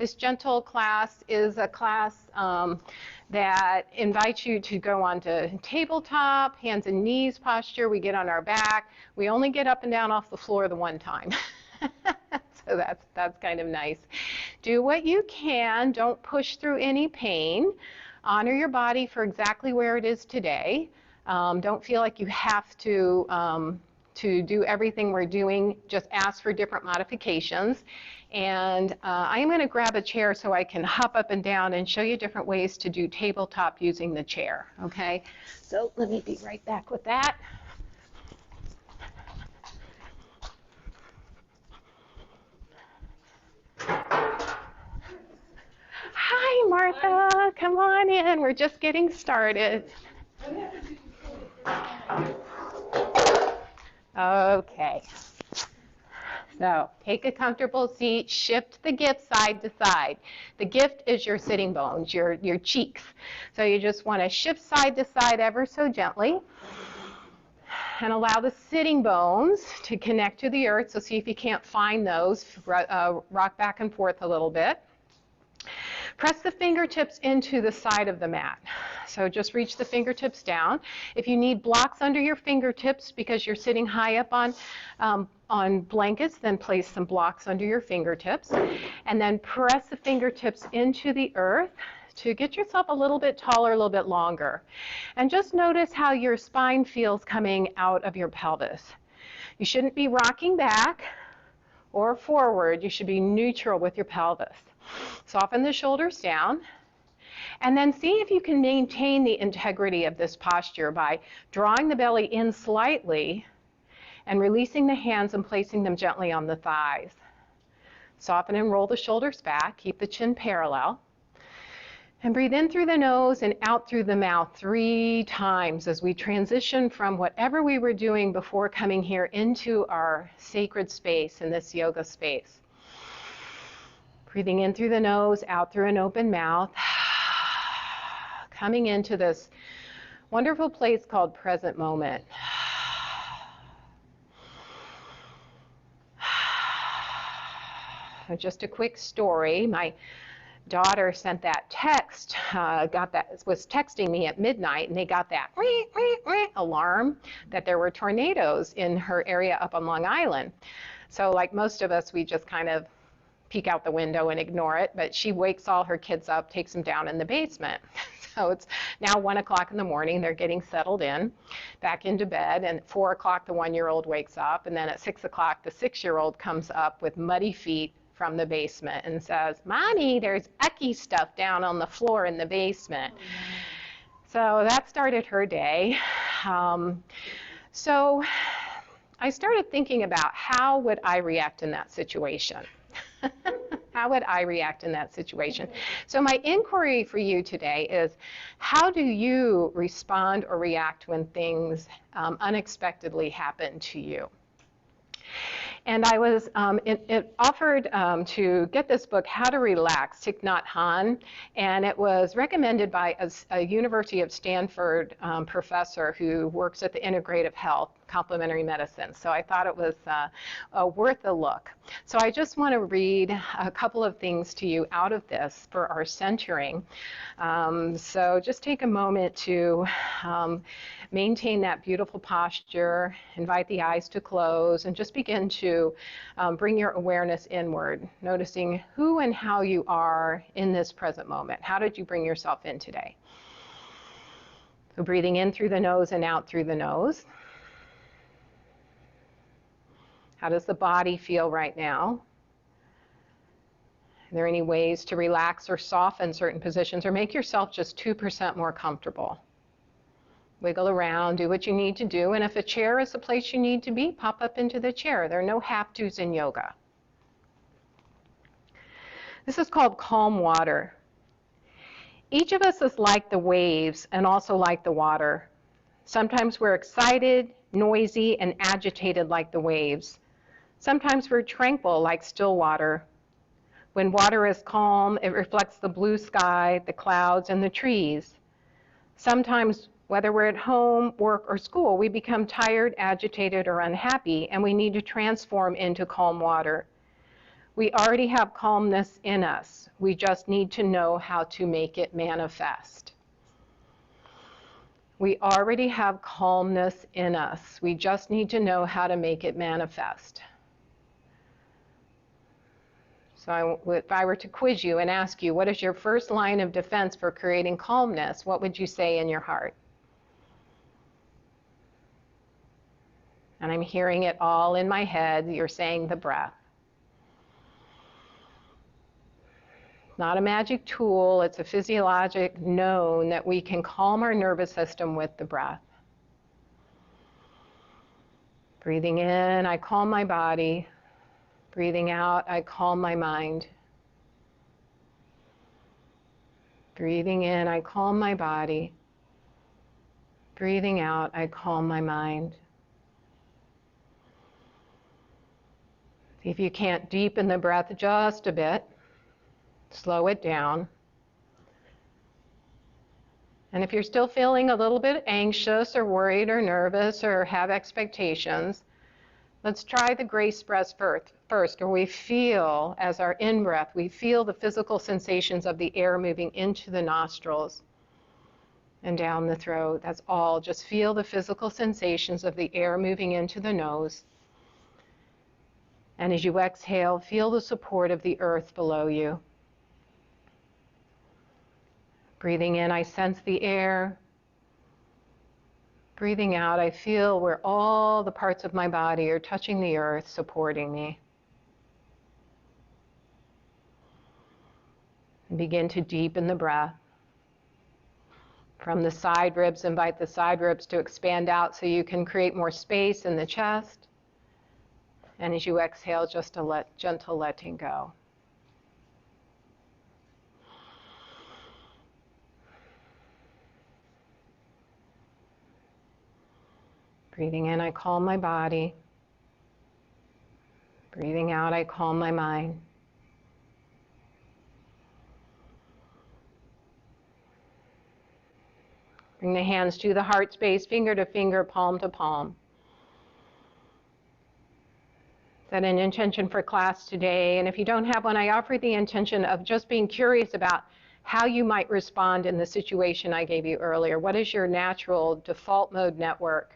This gentle class is a class that invites you to go onto tabletop, hands and knees posture. We get on our back. We only get up and down off the floor the one time. So that's kind of nice. Do what you can. Don't push through any pain. Honor your body for exactly where it is today. Don't feel like you have to do everything we're doing. Just ask for different modifications. And I'm going to grab a chair so I can hop up and down and show you different ways to do tabletop using the chair. Okay? So let me be right back with that. Hi, Martha. Come on in. We're just getting started. Okay. So take a comfortable seat, shift the gift side to side. The gift is your sitting bones, your cheeks. So you just want to shift side to side ever so gently and allow the sitting bones to connect to the earth. So see if you can't find those. Rock back and forth a little bit. Press the fingertips into the side of the mat. So just reach the fingertips down. If you need blocks under your fingertips because you're sitting high up on blankets, then place some blocks under your fingertips. And then press the fingertips into the earth to get yourself a little bit taller, a little bit longer. And just notice how your spine feels coming out of your pelvis. You shouldn't be rocking back or forward. You should be neutral with your pelvis. Soften the shoulders down, and then see if you can maintain the integrity of this posture by drawing the belly in slightly and releasing the hands and placing them gently on the thighs. Soften and roll the shoulders back. Keep the chin parallel. And breathe in through the nose and out through the mouth 3 times as we transition from whatever we were doing before coming here into our sacred space in this yoga space. Breathing in through the nose, out through an open mouth. Coming into this wonderful place called present moment. Just a quick story. My daughter sent that text, was texting me at midnight, and they got that alarm that there were tornadoes in her area up on Long Island. So like most of us, we just kind of peek out the window and ignore it, but she wakes all her kids up, takes them down in the basement. So it's now 1 o'clock in the morning, they're getting settled in, back into bed, and at 4 o'clock the 1-year-old wakes up, and then at 6 o'clock the 6-year-old comes up with muddy feet from the basement and says, "Mommy, there's icky stuff down on the floor in the basement." So that started her day. So I started thinking about how would I react in that situation? How would I react in that situation? So my inquiry for you today is, how do you respond or react when things unexpectedly happen to you? And I was offered to get this book, How to Relax, Thich Nhat Hanh, and it was recommended by a University of Stanford professor who works at the Integrative Health, Complementary Medicine. So I thought it was worth a look. So I just want to read a couple of things to you out of this for our centering. So just take a moment to maintain that beautiful posture, invite the eyes to close, and just begin to bring your awareness inward, noticing who and how you are in this present moment. How did you bring yourself in today? So breathing in through the nose and out through the nose. How does the body feel right now? Are there any ways to relax or soften certain positions or make yourself just 2% more comfortable? Wiggle around, do what you need to do, and if a chair is the place you need to be, pop up into the chair. There are no have-tos in yoga. This is called calm water. Each of us is like the waves and also like the water. Sometimes we're excited, noisy, and agitated like the waves. Sometimes we're tranquil like still water. When water is calm, it reflects the blue sky, the clouds, and the trees. Sometimes, whether we're at home, work, or school, we become tired, agitated, or unhappy, and we need to transform into calm water. We already have calmness in us. We just need to know how to make it manifest. We already have calmness in us. We just need to know how to make it manifest. So if I were to quiz you and ask you, what is your first line of defense for creating calmness? What would you say in your heart? And I'm hearing it all in my head. You're saying the breath. Not a magic tool. It's a physiologic known that we can calm our nervous system with the breath. Breathing in, I calm my body. Breathing out, I calm my mind. Breathing in, I calm my body. Breathing out, I calm my mind. See if you can't deepen the breath just a bit. Slow it down. And if you're still feeling a little bit anxious or worried or nervous or have expectations, let's try the grace breath first, where we feel, as our in-breath, we feel the physical sensations of the air moving into the nostrils and down the throat. That's all. Just feel the physical sensations of the air moving into the nose. And as you exhale, feel the support of the earth below you. Breathing in, I sense the air. Breathing out, I feel where all the parts of my body are touching the earth, supporting me. And begin to deepen the breath. From the side ribs, invite the side ribs to expand out so you can create more space in the chest. And as you exhale, just a gentle letting go. Breathing in, I calm my body. Breathing out, I calm my mind. Bring the hands to the heart space, finger to finger, palm to palm. Set an intention for class today, and if you don't have one, I offer the intention of just being curious about how you might respond in the situation I gave you earlier. What is your natural default mode network?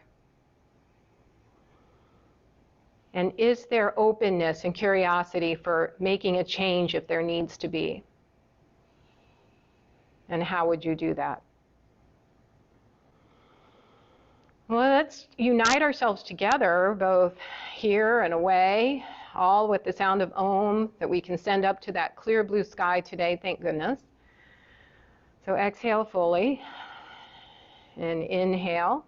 And is there openness and curiosity for making a change if there needs to be? And how would you do that? Well, let's unite ourselves together, both here and away, all with the sound of Om that we can send up to that clear blue sky today, thank goodness. So exhale fully and inhale.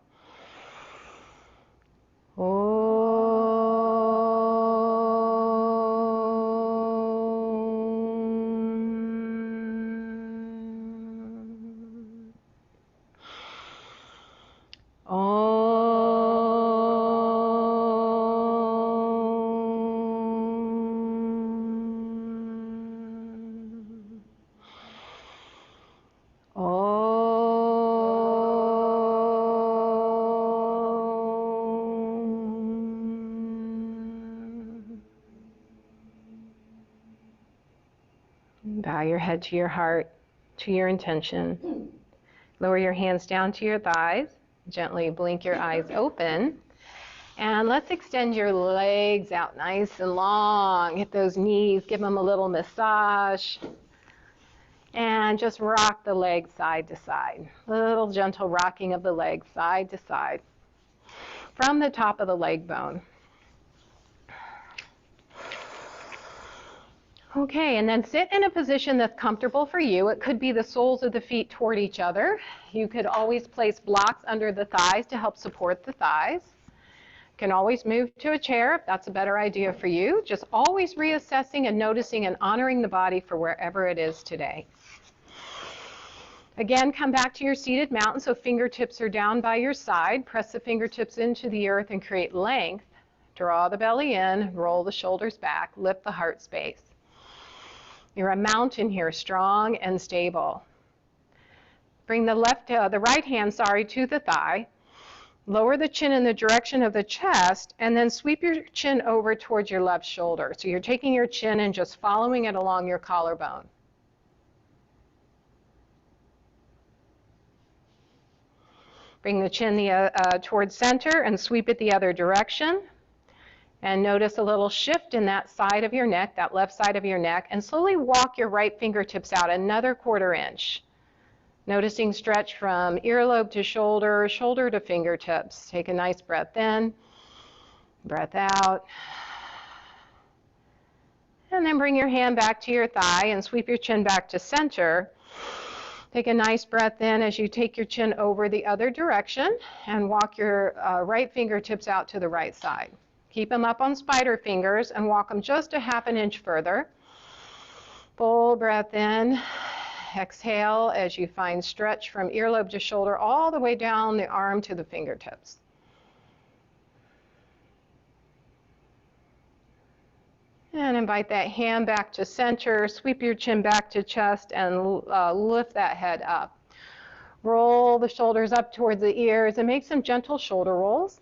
Bow your head to your heart, to your intention. Lower your hands down to your thighs. Gently blink your eyes open. And let's extend your legs out nice and long. Hit those knees, give them a little massage. And just rock the legs side to side. Little gentle rocking of the legs side to side from the top of the leg bone. Okay, and then sit in a position that's comfortable for you. It could be the soles of the feet toward each other. You could always place blocks under the thighs to help support the thighs. You can always move to a chair if that's a better idea for you. Just always reassessing and noticing and honoring the body for wherever it is today. Again, come back to your seated mountain so fingertips are down by your side. Press the fingertips into the earth and create length. Draw the belly in, roll the shoulders back, lift the heart space. You're a mountain here, strong and stable. Bring the right hand, to the thigh. Lower the chin in the direction of the chest, and then sweep your chin over towards your left shoulder. So you're taking your chin and just following it along your collarbone. Bring the chin towards center and sweep it the other direction. And notice a little shift in that side of your neck, that left side of your neck, and slowly walk your right fingertips out another 1/4 inch. Noticing stretch from earlobe to shoulder, shoulder to fingertips. Take a nice breath in, breath out. And then bring your hand back to your thigh and sweep your chin back to center. Take a nice breath in as you take your chin over the other direction and walk your right fingertips out to the right side. Keep them up on spider fingers and walk them just a 1/2 inch further. Full breath in. Exhale as you find stretch from earlobe to shoulder all the way down the arm to the fingertips. And invite that hand back to center, sweep your chin back to chest, and lift that head up. Roll the shoulders up towards the ears and make some gentle shoulder rolls.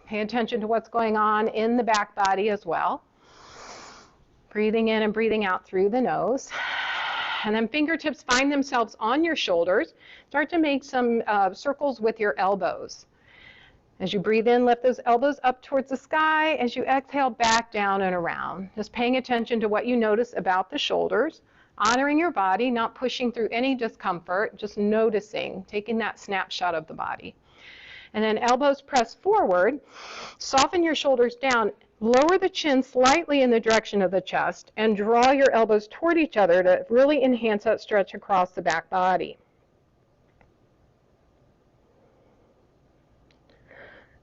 Pay attention to what's going on in the back body as well. Breathing in and breathing out through the nose. And then fingertips find themselves on your shoulders. Start to make some circles with your elbows. As you breathe in, lift those elbows up towards the sky. As you exhale, back down and around. Just paying attention to what you notice about the shoulders, honoring your body, not pushing through any discomfort, just noticing, taking that snapshot of the body. And then elbows press forward, soften your shoulders down, lower the chin slightly in the direction of the chest, and draw your elbows toward each other to really enhance that stretch across the back body.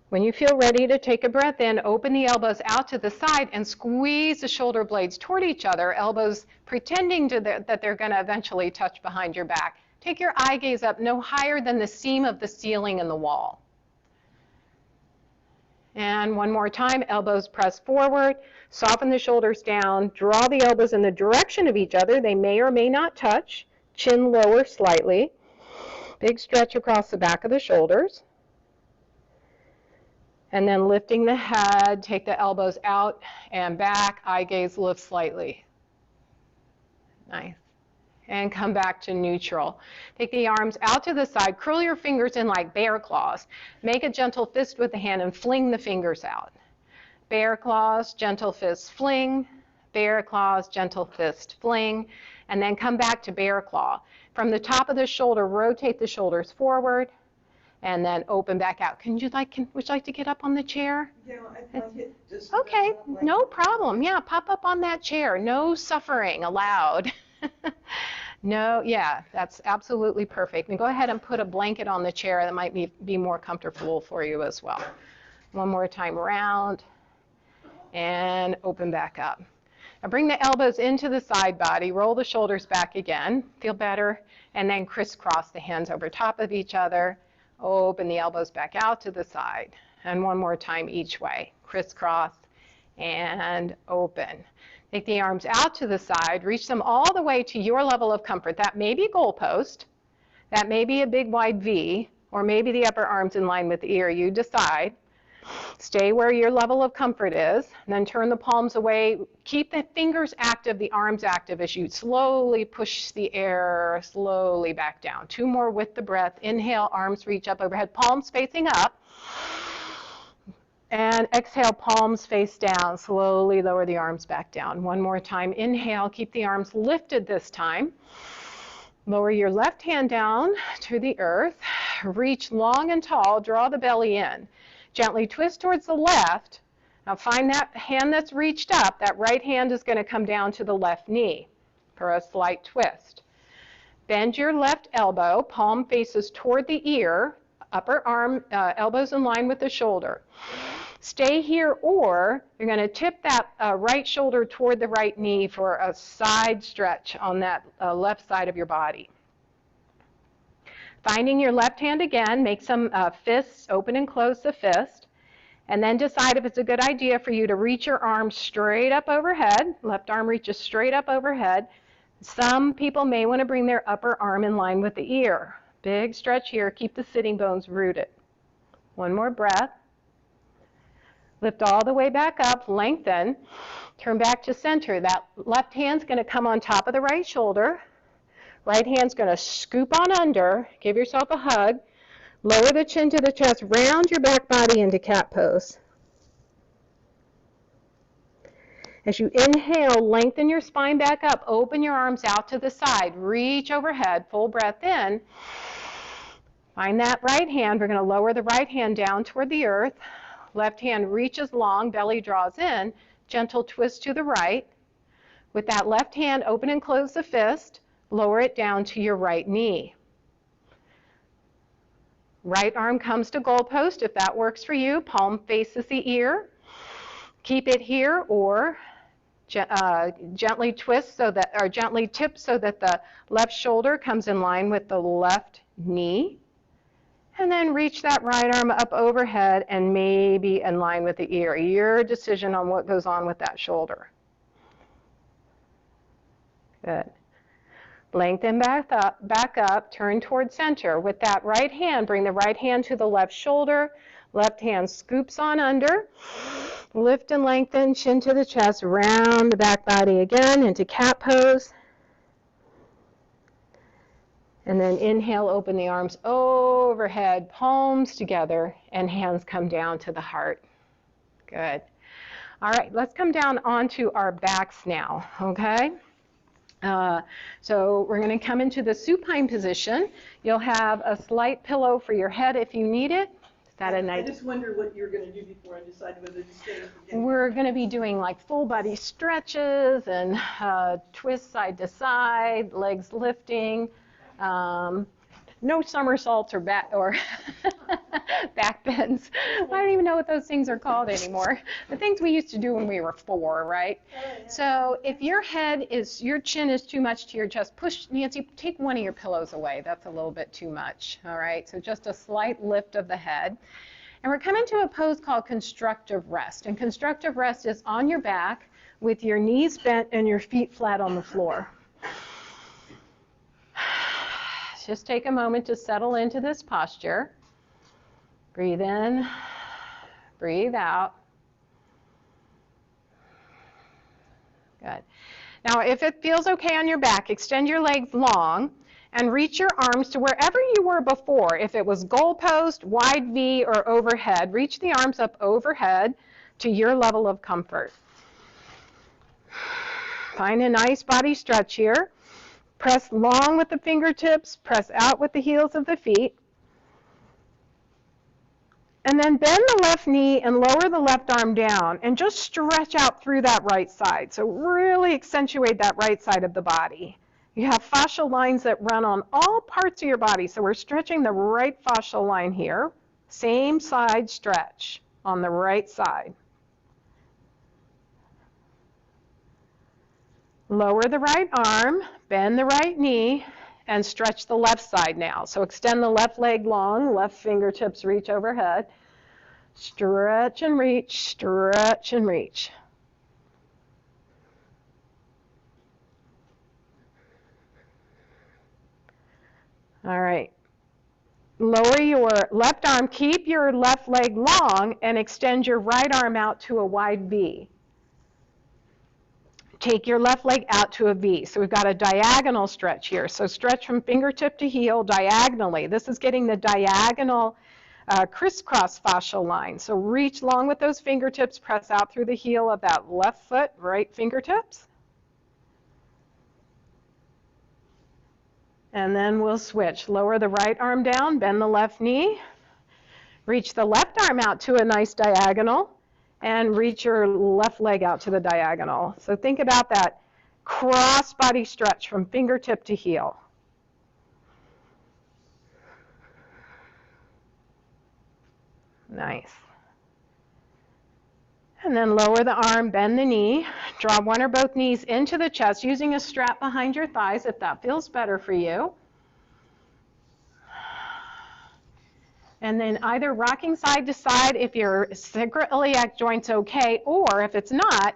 When you feel ready to take a breath in, open the elbows out to the side and squeeze the shoulder blades toward each other, elbows pretending that they're going to eventually touch behind your back. Take your eye gaze up no higher than the seam of the ceiling and the wall. And one more time, elbows press forward, soften the shoulders down, draw the elbows in the direction of each other. They may or may not touch. Chin lower slightly. Big stretch across the back of the shoulders. And then lifting the head, take the elbows out and back, eye gaze lift slightly. Nice. And come back to neutral. Take the arms out to the side, curl your fingers in like bear claws. Make a gentle fist with the hand and fling the fingers out. Bear claws, gentle fist, fling. Bear claws, gentle fist, fling. And then come back to bear claw. From the top of the shoulder, rotate the shoulders forward. And then open back out. Would you like to get up on the chair? Yeah, I'd like it. Just okay, no problem. Yeah, pop up on that chair. No suffering allowed. No, yeah, that's absolutely perfect. And go ahead and put a blanket on the chair. That might be more comfortable for you as well. One more time around and open back up. Now bring the elbows into the side body. Roll the shoulders back again. Feel better. And then crisscross the hands over top of each other. Open the elbows back out to the side. And one more time each way. Crisscross and open. Take the arms out to the side. Reach them all the way to your level of comfort. That may be goalpost. That may be a big wide V. Or maybe the upper arm's in line with the ear. You decide. Stay where your level of comfort is. And then turn the palms away. Keep the fingers active, the arms active as you slowly push the air slowly back down. 2 more with the breath. Inhale, arms reach up overhead, palms facing up. And exhale, palms face down. Slowly lower the arms back down. One more time. Inhale, keep the arms lifted this time. Lower your left hand down to the earth. Reach long and tall. Draw the belly in. Gently twist towards the left. Now find that hand that's reached up. That right hand is going to come down to the left knee for a slight twist. Bend your left elbow. Palm faces toward the ear. Upper arm, elbows in line with the shoulder. Stay here, or you're going to tip that right shoulder toward the right knee for a side stretch on that left side of your body. Finding your left hand again, make some fists, open and close the fist, and then decide if it's a good idea for you to reach your arm straight up overhead. Left arm reaches straight up overhead. Some people may want to bring their upper arm in line with the ear. Big stretch here, keep the sitting bones rooted. One more breath. Lift all the way back up, lengthen. Turn back to center. That left hand's going to come on top of the right shoulder. Right hand's going to scoop on under. Give yourself a hug. Lower the chin to the chest. Round your back body into cat pose. As you inhale, lengthen your spine back up. Open your arms out to the side. Reach overhead. Full breath in. Find that right hand. We're going to lower the right hand down toward the earth. Left hand reaches long, belly draws in. Gentle twist to the right. With that left hand, open and close the fist. Lower it down to your right knee. Right arm comes to goalpost if that works for you. Palm faces the ear. Keep it here or gently twist so that, or gently tip so that the left shoulder comes in line with the left knee. And then reach that right arm up overhead and maybe in line with the ear. Your decision on what goes on with that shoulder. Good. Lengthen back up, turn toward center. With that right hand, bring the right hand to the left shoulder. Left hand scoops on under. Lift and lengthen, chin to the chest, round the back body again into cat pose. And then inhale, open the arms overhead, palms together, and hands come down to the heart. Good. All right, let's come down onto our backs now, okay? So we're going to come into the supine position. You'll have a slight pillow for your head if you need it. Is that a nice? I just wonder what you're going to do before I decide whether to stay or forget. We're going to be doing like full body stretches and twists side to side, legs lifting. No somersaults or back bends. I don't even know what those things are called anymore. The things we used to do when we were 4, right? Oh, yeah. So if your chin is too much to your chest, push, Nancy, take one of your pillows away. That's a little bit too much, all right? So just a slight lift of the head. And we're coming to a pose called constructive rest. And constructive rest is on your back with your knees bent and your feet flat on the floor. Just take a moment to settle into this posture. Breathe in, breathe out. Good. Now, if it feels okay on your back, extend your legs long and reach your arms to wherever you were before. If it was goalpost, wide V, or overhead, reach the arms up overhead to your level of comfort. Find a nice body stretch here. Press long with the fingertips, press out with the heels of the feet. And then bend the left knee and lower the left arm down and just stretch out through that right side. So really accentuate that right side of the body. You have fascial lines that run on all parts of your body. So we're stretching the right fascial line here. Same side stretch on the right side. Lower the right arm, bend the right knee, and stretch the left side now. So extend the left leg long, left fingertips reach overhead. Stretch and reach, stretch and reach. All right. Lower your left arm, keep your left leg long, and extend your right arm out to a wide V. Take your left leg out to a V. So we've got a diagonal stretch here. So stretch from fingertip to heel diagonally. This is getting the diagonal crisscross fascial line. So reach long with those fingertips, press out through the heel of that left foot, right fingertips. And then we'll switch. Lower the right arm down, bend the left knee. Reach the left arm out to a nice diagonal. And reach your left leg out to the diagonal. So think about that cross body stretch from fingertip to heel. Nice. And then lower the arm, bend the knee, draw one or both knees into the chest using a strap behind your thighs if that feels better for you. And then either rocking side to side if your sacroiliac joint's okay, or if it's not,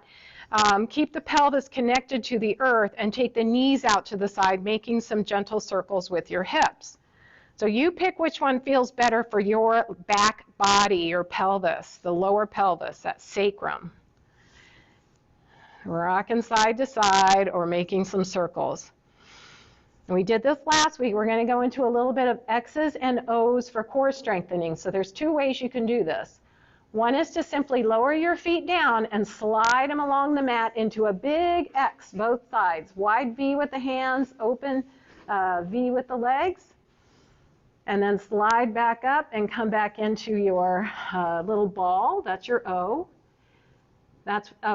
keep the pelvis connected to the earth and take the knees out to the side, making some gentle circles with your hips. So you pick which one feels better for your back body, your pelvis, the lower pelvis, that sacrum. Rocking side to side or making some circles. And we did this last week. We're going to go into a little bit of X's and O's for core strengthening. So there's two ways you can do this. One is to simply lower your feet down and slide them along the mat into a big X, both sides. Wide V with the hands, open V with the legs. And then slide back up and come back into your little ball. That's your O.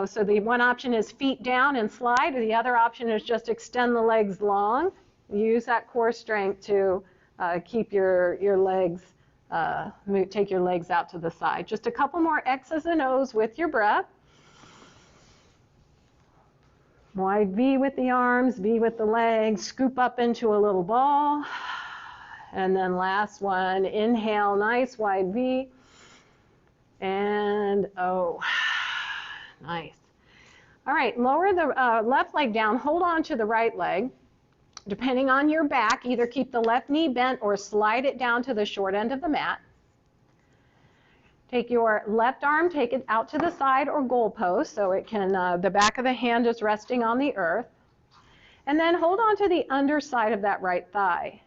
So the one option is feet down and slide. The other option is just extend the legs long. Use that core strength to keep your legs, take your legs out to the side. Just a couple more X's and O's with your breath. Wide V with the arms, V with the legs. Scoop up into a little ball. And then last one, inhale, nice wide V, and O. Nice. All right, lower the left leg down, hold on to the right leg. Depending on your back, either keep the left knee bent or slide it down to the short end of the mat. Take your left arm, take it out to the side or goalpost so it can, the back of the hand is resting on the earth. And then hold on to the underside of that right thigh.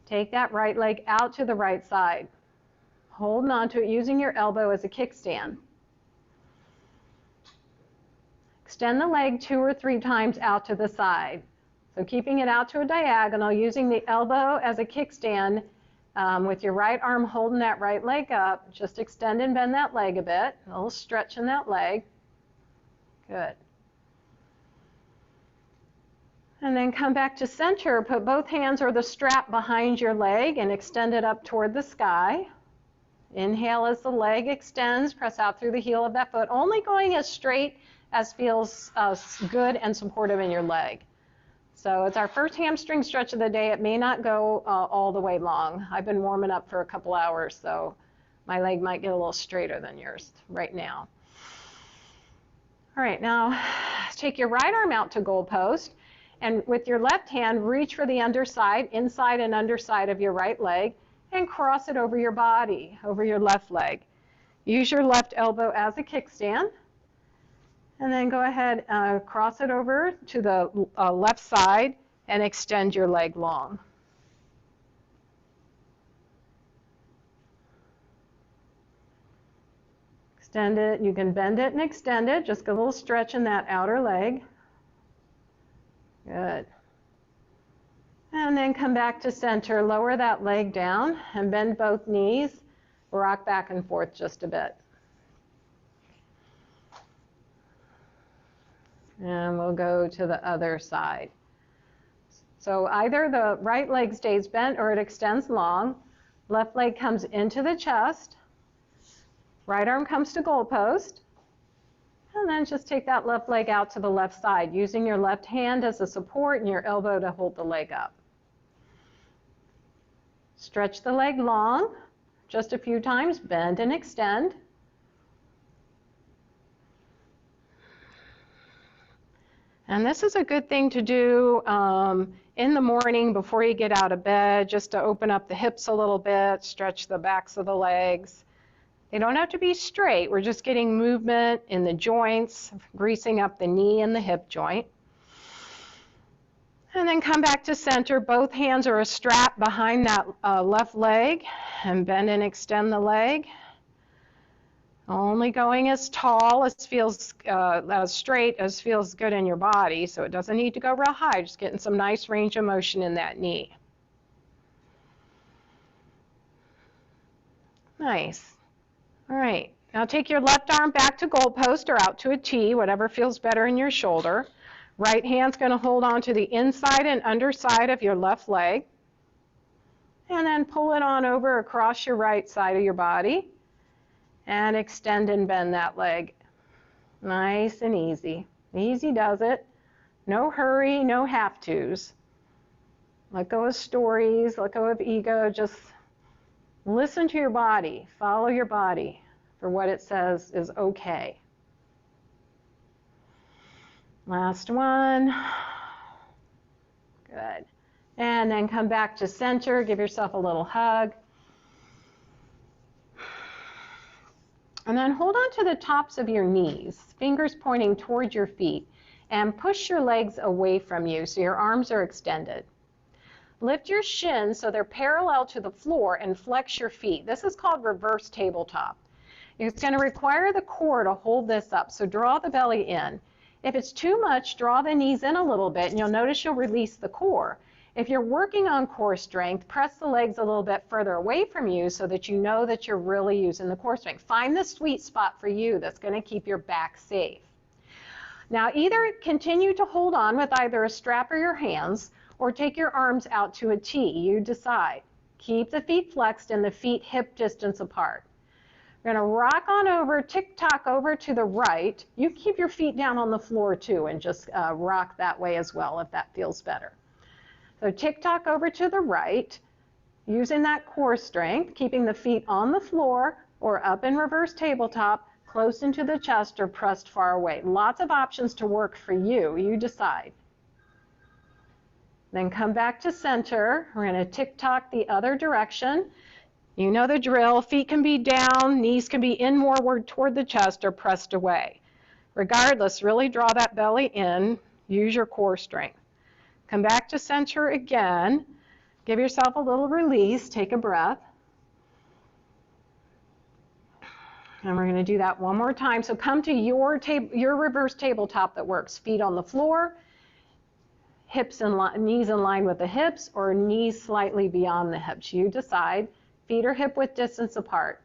Take that right leg out to the right side. Holding on to it using your elbow as a kickstand. Extend the leg 2 or 3 times out to the side. So keeping it out to a diagonal, using the elbow as a kickstand with your right arm holding that right leg up. Just extend and bend that leg a bit. A little stretch in that leg. Good. And then come back to center, put both hands or the strap behind your leg and extend it up toward the sky. Inhale as the leg extends, press out through the heel of that foot, only going as straight as feels good and supportive in your leg. So it's our first hamstring stretch of the day. It may not go all the way long. I've been warming up for a couple hours, so my leg might get a little straighter than yours right now. All right, now take your right arm out to goalpost. And with your left hand, reach for the underside, inside and underside of your right leg, and cross it over your body, over your left leg. Use your left elbow as a kickstand. And then go ahead, cross it over to the left side and extend your leg long. Extend it. You can bend it and extend it. Just a little stretch in that outer leg. Good. And then come back to center. Lower that leg down and bend both knees. Rock back and forth just a bit. And we'll go to the other side. So either the right leg stays bent or it extends long. Left leg comes into the chest. Right arm comes to goalpost. And then just take that left leg out to the left side, using your left hand as a support and your elbow to hold the leg up. Stretch the leg long, just a few times, bend and extend. And this is a good thing to do in the morning before you get out of bed, just to open up the hips a little bit, stretch the backs of the legs. They don't have to be straight. We're just getting movement in the joints, greasing up the knee and the hip joint. And then come back to center. Both hands are a strap behind that left leg, and bend and extend the leg. Only going as tall as feels, as straight as feels good in your body, so it doesn't need to go real high. Just getting some nice range of motion in that knee. Nice. All right, now take your left arm back to goalpost or out to a T, whatever feels better in your shoulder. Right hand's going to hold on to the inside and underside of your left leg. And then pull it on over across your right side of your body. And extend and bend that leg. Nice and easy. Easy does it. No hurry, no have-tos. Let go of stories, let go of ego. Just listen to your body. Follow your body for what it says is okay. Last one. Good. And then come back to center, give yourself a little hug. And then hold on to the tops of your knees, fingers pointing towards your feet, and push your legs away from you so your arms are extended. Lift your shins so they're parallel to the floor and flex your feet. This is called reverse tabletop. It's going to require the core to hold this up, so draw the belly in. If it's too much, draw the knees in a little bit, and you'll notice you'll release the core. If you're working on core strength, press the legs a little bit further away from you so that you know that you're really using the core strength. Find the sweet spot for you that's going to keep your back safe. Now, either continue to hold on with either a strap or your hands, or take your arms out to a T. You decide. Keep the feet flexed and the feet hip distance apart. We're going to rock on over, tick-tock over to the right. You keep your feet down on the floor too and just rock that way as well if that feels better. So tick-tock over to the right, using that core strength, keeping the feet on the floor or up in reverse tabletop, close into the chest or pressed far away. Lots of options to work for you. You decide. Then come back to center. We're going to tick-tock the other direction. You know the drill. Feet can be down, knees can be in more toward the chest or pressed away. Regardless, really draw that belly in. Use your core strength. Come back to center again. Give yourself a little release. Take a breath. And we're going to do that one more time. So come to your reverse tabletop that works. Feet on the floor, hips and knees in line with the hips, or knees slightly beyond the hips. You decide. Feet are hip width distance apart.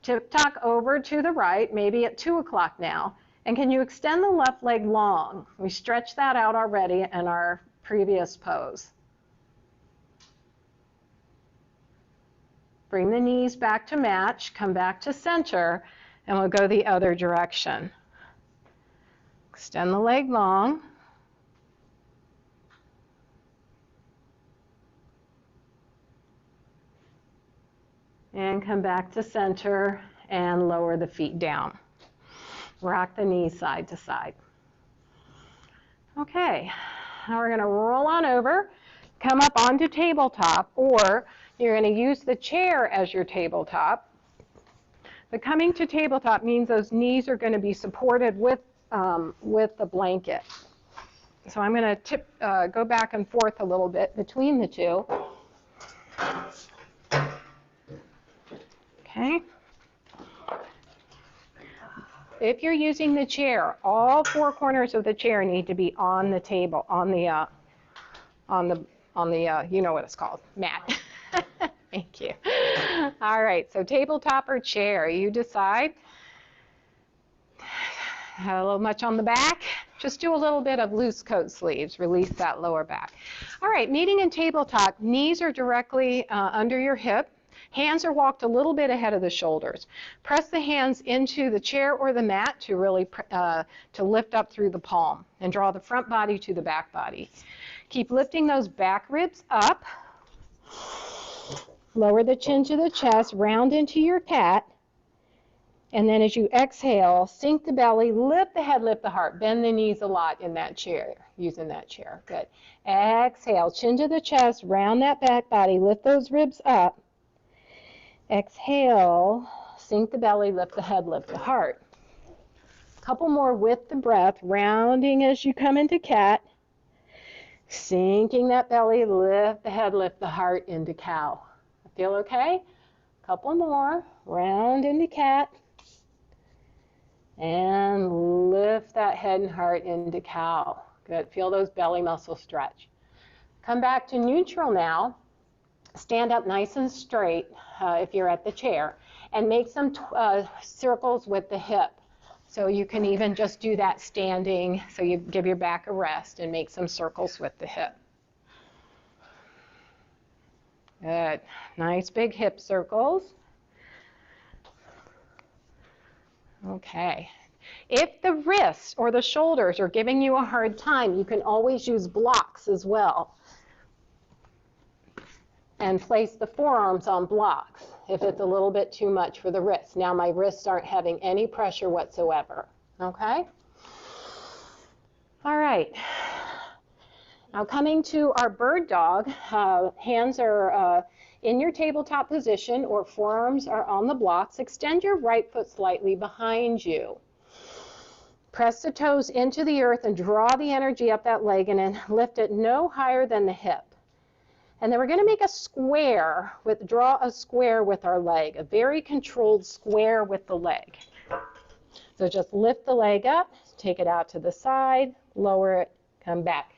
Tick-tock over to the right, maybe at 2 o'clock now. And can you extend the left leg long? We stretched that out already in our previous pose. Bring the knees back to match, come back to center, and we'll go the other direction. Extend the leg long. And come back to center and lower the feet down. Rock the knees side to side. Okay, now we're going to roll on over, come up onto tabletop, or you're going to use the chair as your tabletop. But coming to tabletop means those knees are going to be supported with the blanket. So I'm going to go back and forth a little bit between the two. Okay. If you're using the chair, all 4 corners of the chair need to be on the table, on the you know what it's called, mat. Thank you. All right, so tabletop or chair, you decide. Have a little much on the back? Just do a little bit of loose coat sleeves, release that lower back. All right, meeting in tabletop, knees are directly under your hip. Hands are walked a little bit ahead of the shoulders. Press the hands into the chair or the mat to really to lift up through the palm and draw the front body to the back body. Keep lifting those back ribs up. Lower the chin to the chest, round into your cat. And then as you exhale, sink the belly, lift the head, lift the heart. Bend the knees a lot in that chair, using that chair. Good. Exhale, chin to the chest, round that back body, lift those ribs up. Exhale, sink the belly, lift the head, lift the heart. A couple more with the breath, rounding as you come into cat. Sinking that belly, lift the head, lift the heart into cow. Feel okay? A couple more, round into cat. And lift that head and heart into cow. Good, feel those belly muscles stretch. Come back to neutral now. Stand up nice and straight if you're at the chair, and make some circles with the hip. So you can even just do that standing, so you give your back a rest and make some circles with the hip. Good. Nice big hip circles. Okay. If the wrists or the shoulders are giving you a hard time, you can always use blocks as well. And place the forearms on blocks if it's a little bit too much for the wrists. Now my wrists aren't having any pressure whatsoever, okay? All right. Now coming to our bird dog, hands are in your tabletop position or forearms are on the blocks. Extend your right foot slightly behind you. Press the toes into the earth and draw the energy up that leg and then lift it no higher than the hip. And then we're going to make a square, draw a square with our leg, a very controlled square with the leg. So just lift the leg up, take it out to the side, lower it, come back.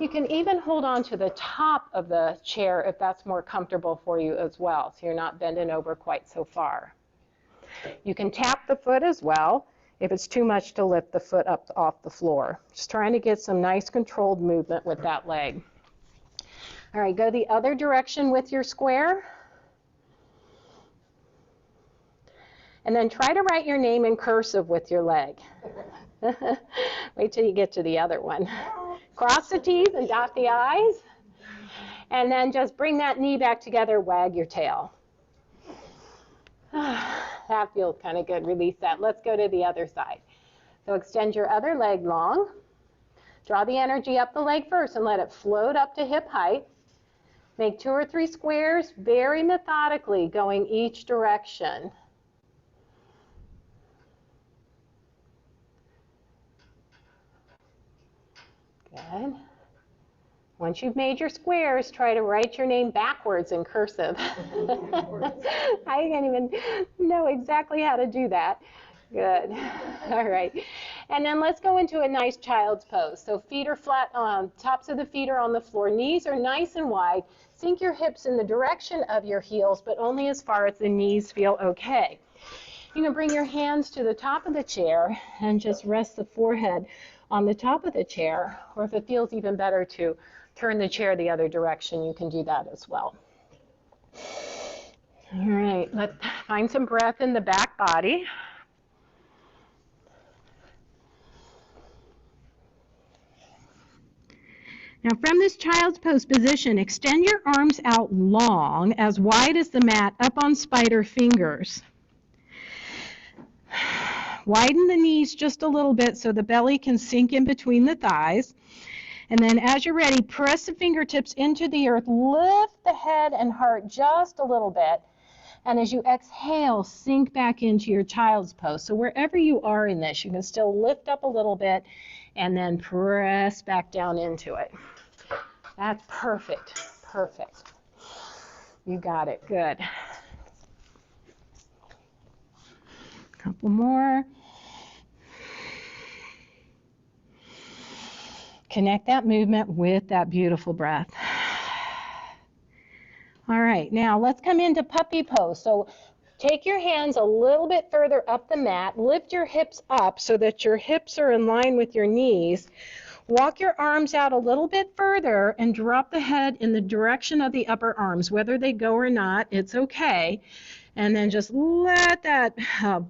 You can even hold on to the top of the chair if that's more comfortable for you as well, so you're not bending over quite so far. You can tap the foot as well if it's too much to lift the foot up off the floor. Just trying to get some nice controlled movement with that leg. All right, go the other direction with your square. And then try to write your name in cursive with your leg. Wait till you get to the other one. Cross the T's and dot the I's. And then just bring that knee back together, wag your tail. That feels kind of good. Release that. Let's go to the other side. So extend your other leg long. Draw the energy up the leg first and let it float up to hip height. Make 2 or 3 squares very methodically, going each direction. Good. Once you've made your squares, try to write your name backwards in cursive. I can't even know exactly how to do that. Good. All right. And then let's go into a nice child's pose. So feet are flat, tops of the feet are on the floor. Knees are nice and wide. Sink your hips in the direction of your heels, but only as far as the knees feel okay. You can bring your hands to the top of the chair and just rest the forehead on the top of the chair, or if it feels even better to turn the chair the other direction, you can do that as well. All right, let's find some breath in the back body. Now from this child's pose position, extend your arms out long, as wide as the mat, up on spider fingers. Widen the knees just a little bit so the belly can sink in between the thighs. And then as you're ready, press the fingertips into the earth, lift the head and heart just a little bit. And as you exhale, sink back into your child's pose. So wherever you are in this, you can still lift up a little bit and then press back down into it. That's perfect, perfect. You got it, good. Couple more. Connect that movement with that beautiful breath. All right, now let's come into puppy pose. So take your hands a little bit further up the mat, lift your hips up so that your hips are in line with your knees. Walk your arms out a little bit further and drop the head in the direction of the upper arms. Whether they go or not, it's okay. And then just let that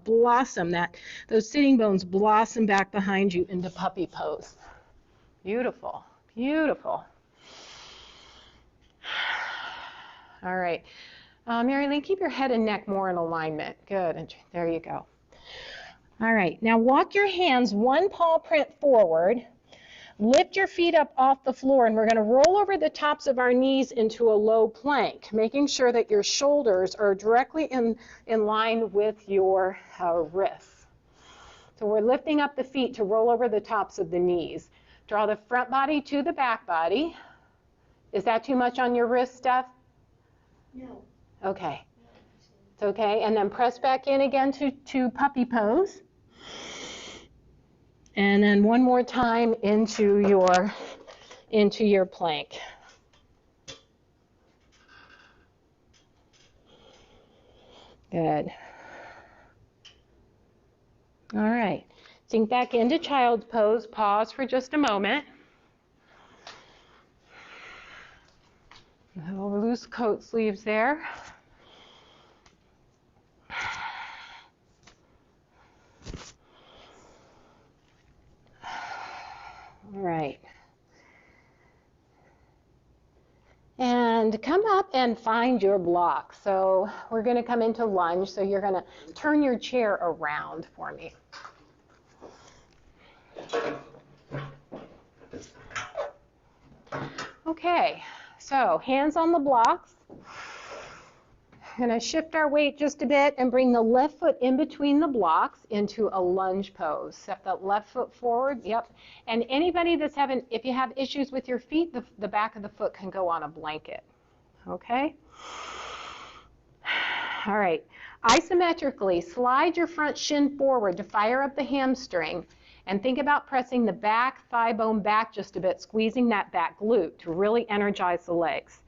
blossom, those sitting bones blossom back behind you into puppy pose. Beautiful, beautiful. All right. Mary Lynn, keep your head and neck more in alignment. Good. And there you go. All right. Now walk your hands one paw print forward. Lift your feet up off the floor, and we're going to roll over the tops of our knees into a low plank, making sure that your shoulders are directly in line with your wrists. So we're lifting up the feet to roll over the tops of the knees. Draw the front body to the back body. Is that too much on your wrist, Steph? No. Okay. It's okay. And then press back in again to puppy pose. And then one more time into your plank. Good. All right. Sink back into child's pose. Pause for just a moment. No loose coat sleeves there. All right. And come up and find your block. So we're going to come into lunge. So you're going to turn your chair around for me. Okay, so hands on the blocks. Going to shift our weight just a bit and bring the left foot in between the blocks into a lunge pose. Step that left foot forward, yep. And anybody that's having, if you have issues with your feet, the back of the foot can go on a blanket, okay? All right, isometrically, slide your front shin forward to fire up the hamstring, and think about pressing the back thigh bone back just a bit, squeezing that back glute to really energize the legs.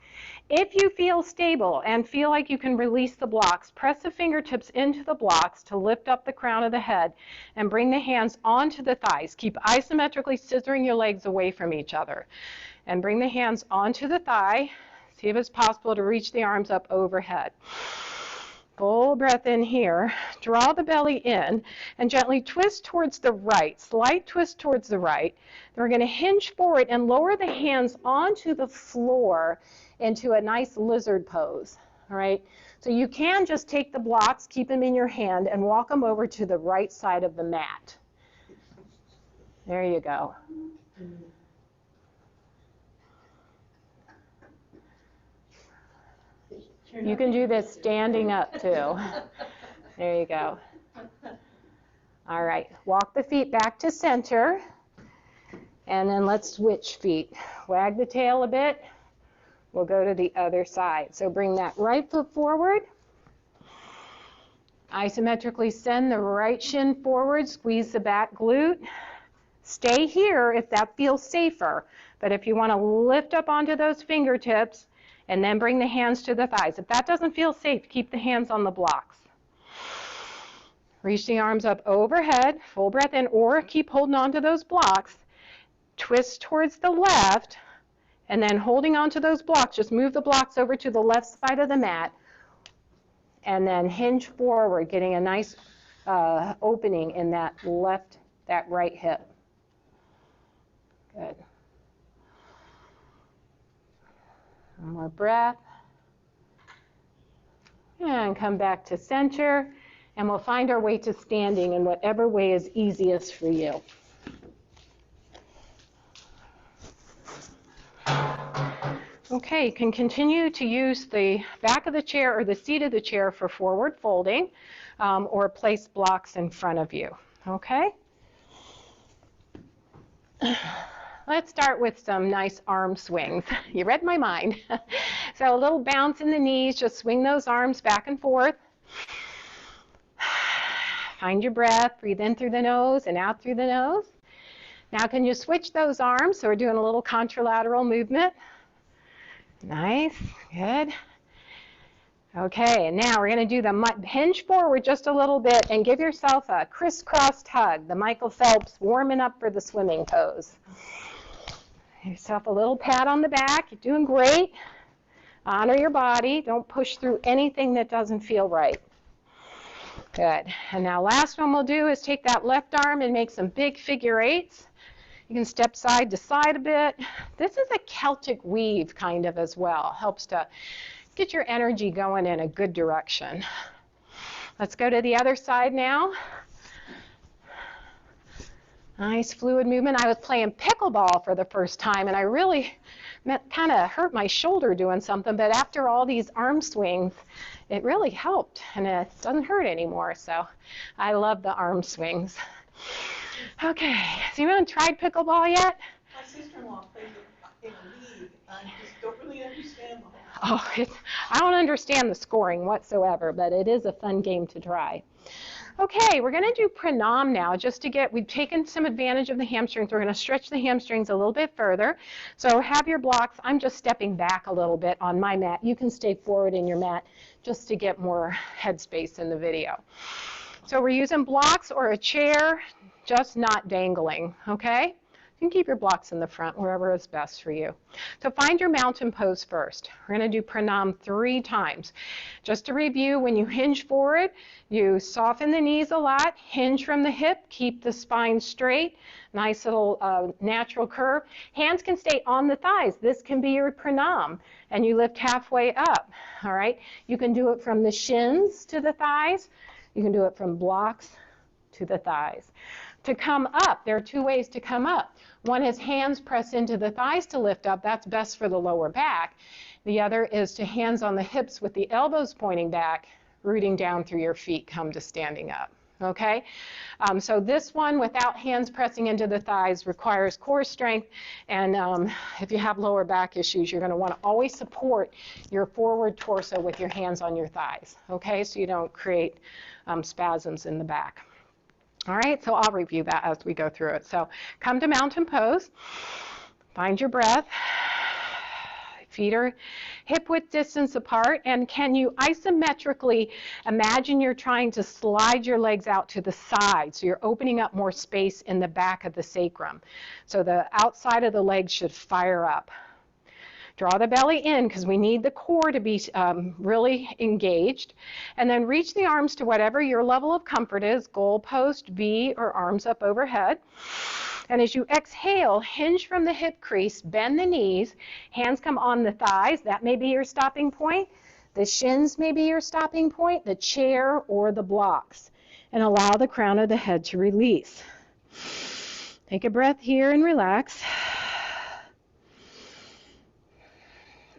If you feel stable and feel like you can release the blocks, press the fingertips into the blocks to lift up the crown of the head and bring the hands onto the thighs. Keep isometrically scissoring your legs away from each other. And bring the hands onto the thigh. See if it's possible to reach the arms up overhead. Full breath in here. Draw the belly in and gently twist towards the right. Slight twist towards the right. Then we're going to hinge forward and lower the hands onto the floor into a nice lizard pose. All right? So you can just take the blocks, keep them in your hand, and walk them over to the right side of the mat. There you go. You can do this standing up too. There you go. All right, walk the feet back to center, and then let's switch feet. Wag the tail a bit. We'll go to the other side. So bring that right foot forward. Isometrically send the right shin forward, squeeze the back glute. Stay here if that feels safer, but if you want to lift up onto those fingertips, and then bring the hands to the thighs. If that doesn't feel safe, keep the hands on the blocks. Reach the arms up overhead, full breath in, or keep holding on to those blocks. Twist towards the left, and then holding on to those blocks, just move the blocks over to the left side of the mat, and then hinge forward, getting a nice opening in that right hip. Good. One more breath. And come back to center. And we'll find our way to standing in whatever way is easiest for you. Okay, you can continue to use the back of the chair or the seat of the chair for forward folding, or place blocks in front of you. Okay? Let's start with some nice arm swings. You read my mind. So a little bounce in the knees, just swing those arms back and forth. Find your breath, breathe in through the nose and out through the nose. Now can you switch those arms? So we're doing a little contralateral movement. Nice, good. Okay, and now we're going to do the hinge forward just a little bit and give yourself a crisscrossed hug, the Michael Phelps warming up for the swimming pose. Give yourself a little pat on the back. You're doing great. Honor your body. Don't push through anything that doesn't feel right. Good. And now last one we'll do is take that left arm and make some big figure eights. You can step side to side a bit. This is a Celtic weave kind of as well. Helps to get your energy going in a good direction. Let's go to the other side now. Nice fluid movement. I was playing pickleball for the first time, and I really kind of hurt my shoulder doing something, but after all these arm swings, it really helped, and it doesn't hurt anymore, so I love the arm swings. Okay, has anyone tried pickleball yet? My sister-in-law plays it in a league. I just don't really understand the whole Oh, I don't understand the scoring whatsoever, but it is a fun game to try. Okay, we're going to do pranam now just to we've taken some advantage of the hamstrings. We're going to stretch the hamstrings a little bit further. So have your blocks. I'm just stepping back a little bit on my mat. You can stay forward in your mat just to get more headspace in the video. So we're using blocks or a chair, just not dangling, okay? You can keep your blocks in the front, wherever is best for you. So find your mountain pose first. We're going to do pranam 3 times. Just to review, when you hinge forward, you soften the knees a lot, hinge from the hip, keep the spine straight, nice little natural curve. Hands can stay on the thighs. This can be your pranam, and you lift halfway up, all right? You can do it from the shins to the thighs. You can do it from blocks to the thighs. To come up, there are two ways to come up. One is hands press into the thighs to lift up. That's best for the lower back. The other is to hands on the hips with the elbows pointing back, rooting down through your feet, come to standing up. Okay? So this one, without hands pressing into the thighs, requires core strength. And if you have lower back issues, you're going to want to always support your forward torso with your hands on your thighs. Okay? So you don't create spasms in the back. All right, so I'll review that as we go through it. So come to mountain pose, find your breath, feet are hip width distance apart, and can you isometrically imagine you're trying to slide your legs out to the side, so you're opening up more space in the back of the sacrum. So the outside of the legs should fire up. Draw the belly in because we need the core to be really engaged. And then reach the arms to whatever your level of comfort is, goal post, V, or arms up overhead. And as you exhale, hinge from the hip crease, bend the knees, hands come on the thighs. That may be your stopping point. The shins may be your stopping point, the chair or the blocks. And allow the crown of the head to release. Take a breath here and relax.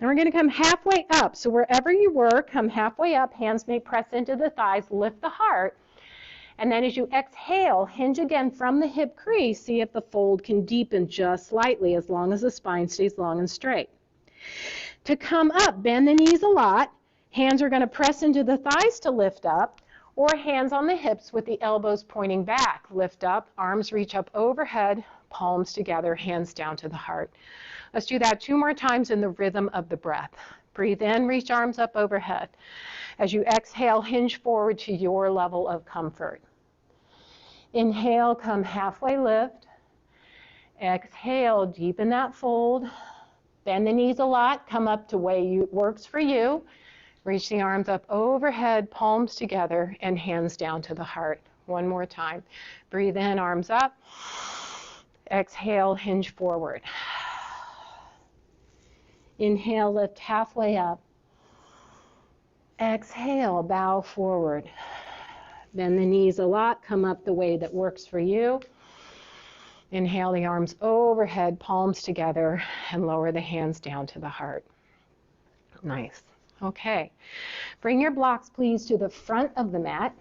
And we're going to come halfway up. So wherever you were, come halfway up. Hands may press into the thighs, lift the heart. And then as you exhale, hinge again from the hip crease. See if the fold can deepen just slightly as long as the spine stays long and straight. To come up, bend the knees a lot. Hands are going to press into the thighs to lift up, or hands on the hips with the elbows pointing back. Lift up, arms reach up overhead, palms together, hands down to the heart. Let's do that 2 more times in the rhythm of the breath. Breathe in, reach arms up overhead. As you exhale, hinge forward to your level of comfort. Inhale, come halfway lift. Exhale, deepen that fold. Bend the knees a lot, come up to way works for you. Reach the arms up overhead, palms together, and hands down to the heart. 1 more time. Breathe in, arms up. Exhale, hinge forward. Inhale, lift halfway up. Exhale, bow forward. Bend the knees a lot, come up the way that works for you. Inhale the arms overhead, palms together, and lower the hands down to the heart. Nice. Okay. Bring your blocks, please, to the front of the mat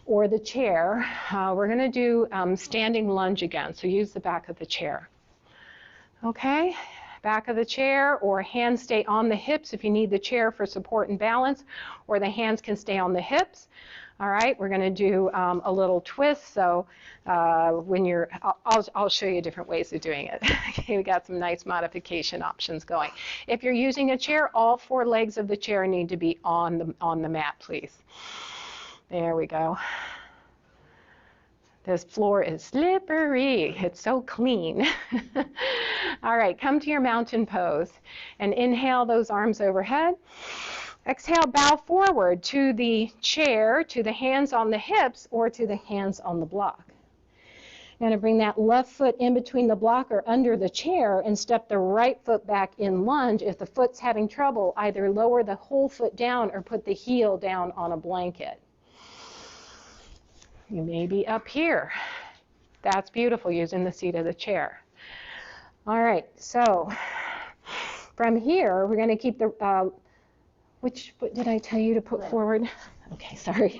or the chair. We're going to do standing lunge again, so use the back of the chair. Okay. Back of the chair, or hands stay on the hips if you need the chair for support and balance, or the hands can stay on the hips. All right, we're going to do a little twist. So when you're, I'll show you different ways of doing it. Okay, we got some nice modification options going. If you're using a chair, all 4 legs of the chair need to be on the mat, please. There we go. This floor is slippery. It's so clean. All right, come to your mountain pose and inhale those arms overhead. Exhale, bow forward to the chair, to the hands on the hips, or to the hands on the block. You're going to bring that left foot in between the block or under the chair and step the right foot back in lunge. If the foot's having trouble, either lower the whole foot down or put the heel down on a blanket. You may be up here. That's beautiful, using the seat of the chair. All right, so from here, we're going to keep the, which foot did I tell you to put forward? Okay, sorry.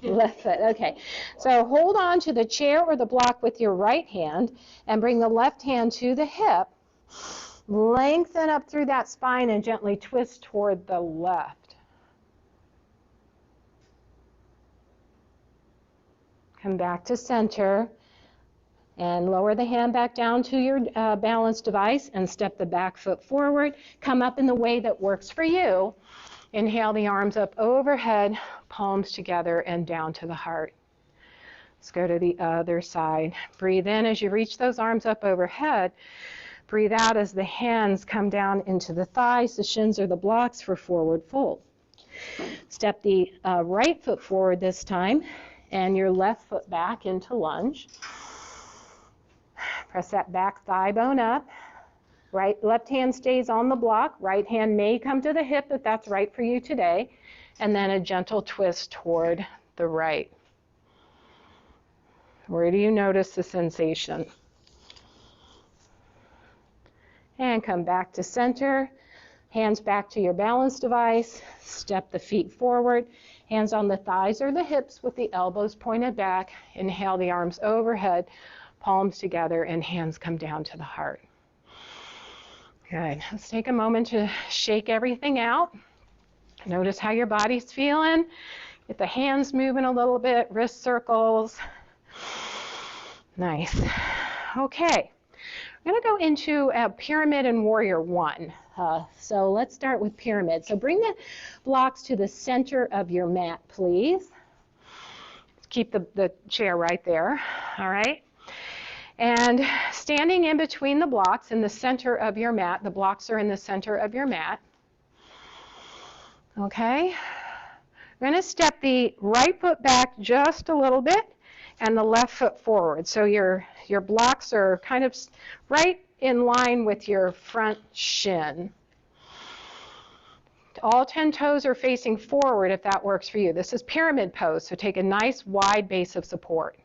Left foot, okay. So hold on to the chair or the block with your right hand and bring the left hand to the hip. Lengthen up through that spine and gently twist toward the left. Come back to center and lower the hand back down to your balance device and step the back foot forward. Come up in the way that works for you. Inhale the arms up overhead, palms together and down to the heart. Let's go to the other side. Breathe in as you reach those arms up overhead. Breathe out as the hands come down into the thighs, the shins or the blocks for forward fold. Step the right foot forward this time and your left foot back into lunge. Press that back thigh bone up. Left hand stays on the block. Right hand may come to the hip if that's right for you today. And then a gentle twist toward the right. Where do you notice the sensation? And come back to center. Hands back to your balance device. Step the feet forward. Hands on the thighs or the hips with the elbows pointed back. Inhale the arms overhead, palms together, and hands come down to the heart. Good. Let's take a moment to shake everything out. Notice how your body's feeling. Get the hands moving a little bit, wrist circles. Nice. Okay. We're going to go into Pyramid and Warrior One. So let's start with Pyramid. So bring the blocks to the center of your mat, please. Keep the chair right there, all right? And standing in between the blocks in the center of your mat, the blocks are in the center of your mat. Okay? We're going to step the right foot back just a little bit and the left foot forward. So your blocks are kind of right in line with your front shin. All 10 toes are facing forward if that works for you. This is pyramid pose, so take a nice wide base of support.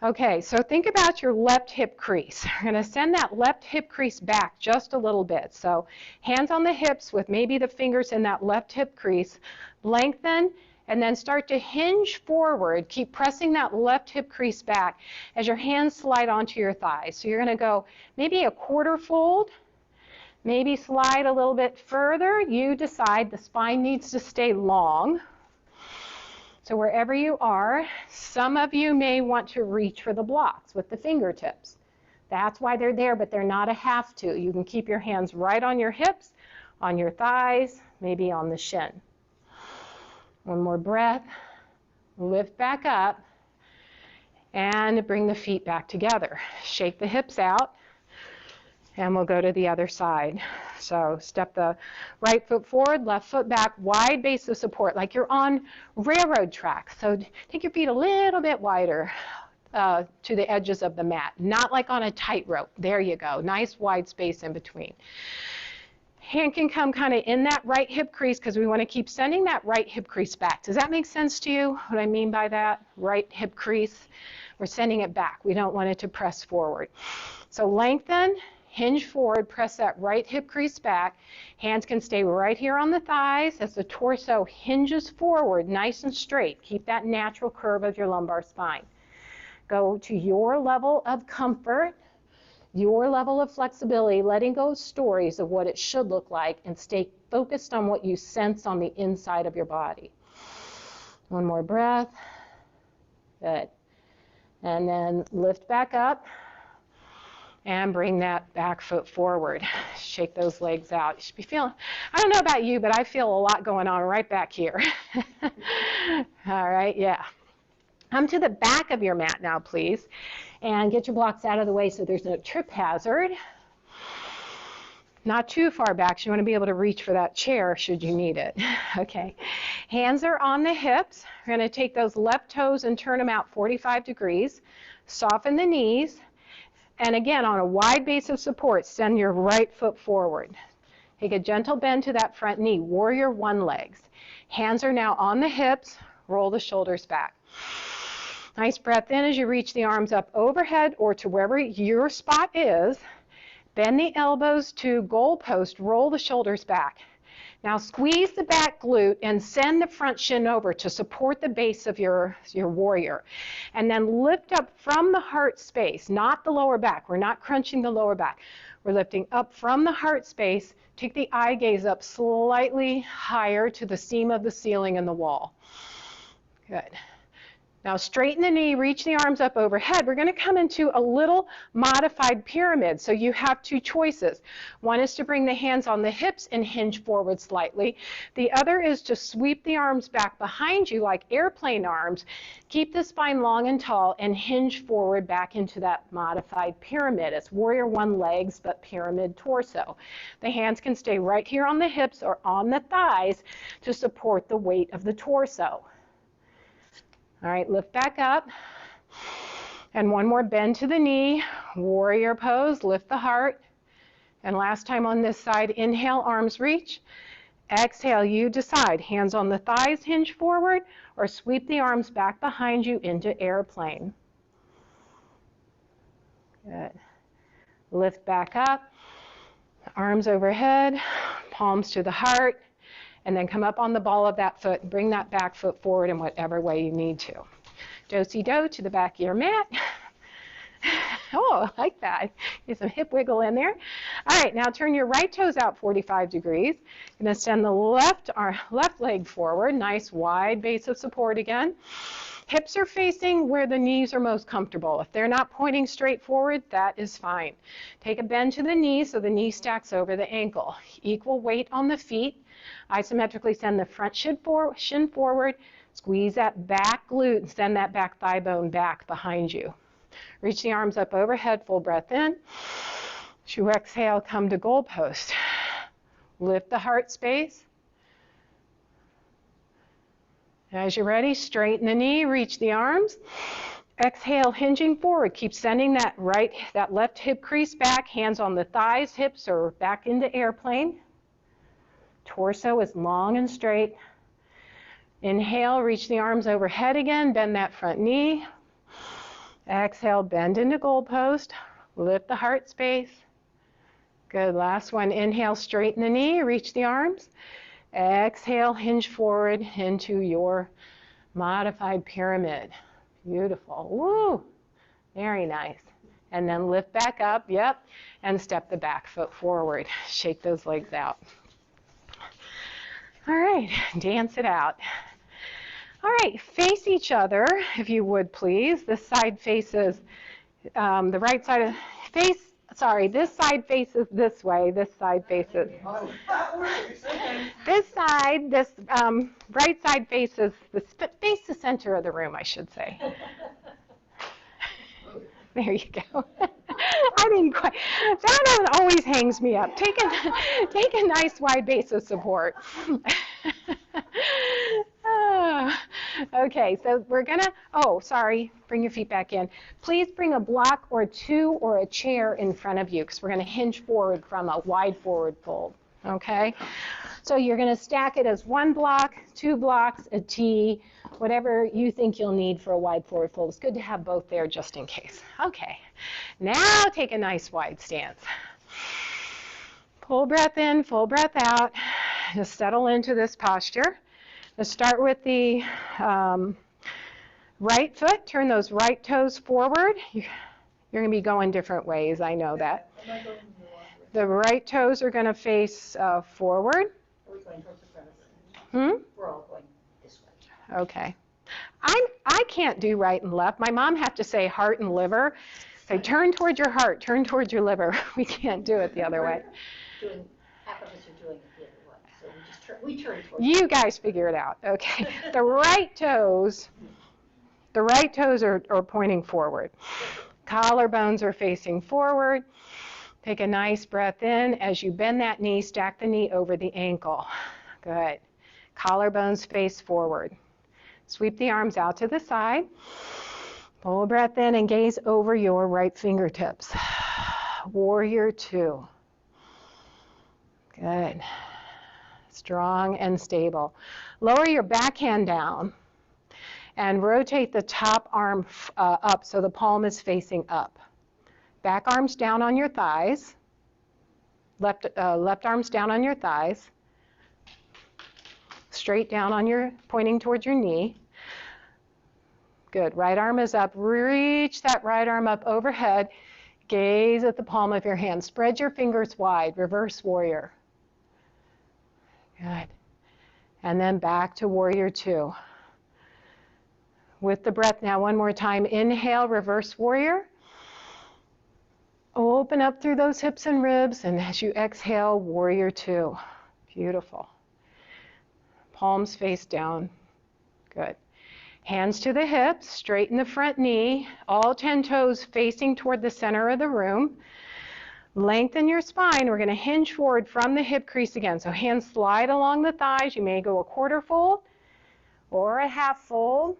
Okay, so think about your left hip crease. We're going to send that left hip crease back just a little bit. So hands on the hips with maybe the fingers in that left hip crease. Lengthen and then start to hinge forward. Keep pressing that left hip crease back as your hands slide onto your thighs. So you're going to go maybe a quarter fold, maybe slide a little bit further. You decide. The spine needs to stay long. So wherever you are, some of you may want to reach for the blocks with the fingertips. That's why they're there, but they're not a have to. You can keep your hands right on your hips, on your thighs, maybe on the shin. One more breath. Lift back up and bring the feet back together. Shake the hips out. And we'll go to the other side. So step the right foot forward, left foot back, wide base of support, like you're on railroad tracks. So take your feet a little bit wider to the edges of the mat, not like on a tightrope. There you go. Nice wide space in between. Hand can come kind of in that right hip crease because we want to keep sending that right hip crease back. Does that make sense to you, what I mean by that? Right hip crease. We're sending it back. We don't want it to press forward. So lengthen. Hinge forward, press that right hip crease back. Hands can stay right here on the thighs as the torso hinges forward, nice and straight. Keep that natural curve of your lumbar spine. Go to your level of comfort, your level of flexibility, letting go of stories of what it should look like, and stay focused on what you sense on the inside of your body. One more breath. Good. And then lift back up. And bring that back foot forward. Shake those legs out. You should be feeling, I don't know about you, but I feel a lot going on right back here. All right, yeah. Come to the back of your mat now, please. And get your blocks out of the way so there's no trip hazard. Not too far back, so you want to be able to reach for that chair should you need it. Okay. Hands are on the hips. We're going to take those left toes and turn them out 45 degrees. Soften the knees. And again, on a wide base of support, send your right foot forward. Take a gentle bend to that front knee. Warrior One legs. Hands are now on the hips. Roll the shoulders back. Nice breath in as you reach the arms up overhead or to wherever your spot is. Bend the elbows to goal post. Roll the shoulders back. Now squeeze the back glute and send the front shin over to support the base of your warrior. And then lift up from the heart space, not the lower back. We're not crunching the lower back. We're lifting up from the heart space. Take the eye gaze up slightly higher to the seam of the ceiling and the wall. Good. Now straighten the knee, reach the arms up overhead. We're going to come into a little modified pyramid. So you have two choices. One is to bring the hands on the hips and hinge forward slightly. The other is to sweep the arms back behind you like airplane arms. Keep the spine long and tall and hinge forward back into that modified pyramid. It's Warrior One legs, but pyramid torso. The hands can stay right here on the hips or on the thighs to support the weight of the torso. All right, lift back up. And one more bend to the knee, warrior pose, lift the heart. And last time on this side, inhale, arms reach. Exhale, you decide. Hands on the thighs, hinge forward, or sweep the arms back behind you into airplane. Good. Lift back up, arms overhead, palms to the heart, and then come up on the ball of that foot and bring that back foot forward in whatever way you need to. Do-si-do to the back of your mat. Oh, I like that. Get some hip wiggle in there. All right, now turn your right toes out 45 degrees. You're going to send the left leg forward. Nice wide base of support again. Hips are facing where the knees are most comfortable. If they're not pointing straight forward, that is fine. Take a bend to the knee so the knee stacks over the ankle. Equal weight on the feet. Isometrically send the front shin forward. Squeeze that back glute and send that back thigh bone back behind you. Reach the arms up overhead, full breath in. As you exhale, come to goal post. Lift the heart space. As you're ready, straighten the knee, reach the arms. Exhale, hinging forward. Keep sending that left hip crease back, hands on the thighs, hips are back into airplane. Torso is long and straight. Inhale, reach the arms overhead again, bend that front knee. Exhale, bend into goal post. Lift the heart space. Good, last one. Inhale, straighten the knee, reach the arms. Exhale, hinge forward into your modified pyramid. Beautiful. Woo! Very nice. And then lift back up, yep, and step the back foot forward. Shake those legs out. All right, dance it out. All right, face each other, if you would please. This side faces the right side of face. Sorry, this side faces this way. This side faces. This side, this right side faces the center of the room, I should say. There you go. I didn't quite. That one always hangs me up. Take a nice wide base of support. Okay, so we're gonna. Oh, sorry. Bring your feet back in. Please bring a block or two or a chair in front of you because we're gonna hinge forward from a wide forward fold. Okay. So you're gonna stack it as one block, two blocks, a T. Whatever you think you'll need for a wide forward fold. It's good to have both there just in case. Okay, now take a nice wide stance. Full breath in, full breath out. Just settle into this posture. Let's start with the right foot. Turn those right toes forward. You're going to be going different ways, I know that. The right toes are going to face forward. We're going towards the front of the room. We're all going this way. Okay. I can't do right and left. My mom had to say heart and liver. Say turn towards your heart, turn towards your liver. We can't do it the other way. Half of us are doing it the other way, so we turn towards. You guys figure it out. Okay. The right toes are pointing forward. Collarbones are facing forward. Take a nice breath in. As you bend that knee, stack the knee over the ankle. Good. Collarbones face forward. Sweep the arms out to the side. Full breath in and gaze over your right fingertips. Warrior two. Good. Strong and stable. Lower your backhand down and rotate the top arm up so the palm is facing up. Back arms down on your thighs. Left arms down on your thighs. Straight down on your, pointing towards your knee. Good. Right arm is up. Reach that right arm up overhead. Gaze at the palm of your hand. Spread your fingers wide. Reverse warrior. Good. And then back to warrior two. With the breath now, one more time. Inhale, reverse warrior. Open up through those hips and ribs. And as you exhale, warrior two. Beautiful. Palms face down. Good. Hands to the hips, straighten the front knee, all 10 toes facing toward the center of the room. Lengthen your spine. We're going to hinge forward from the hip crease again. So hands slide along the thighs. You may go a quarter fold or a half fold.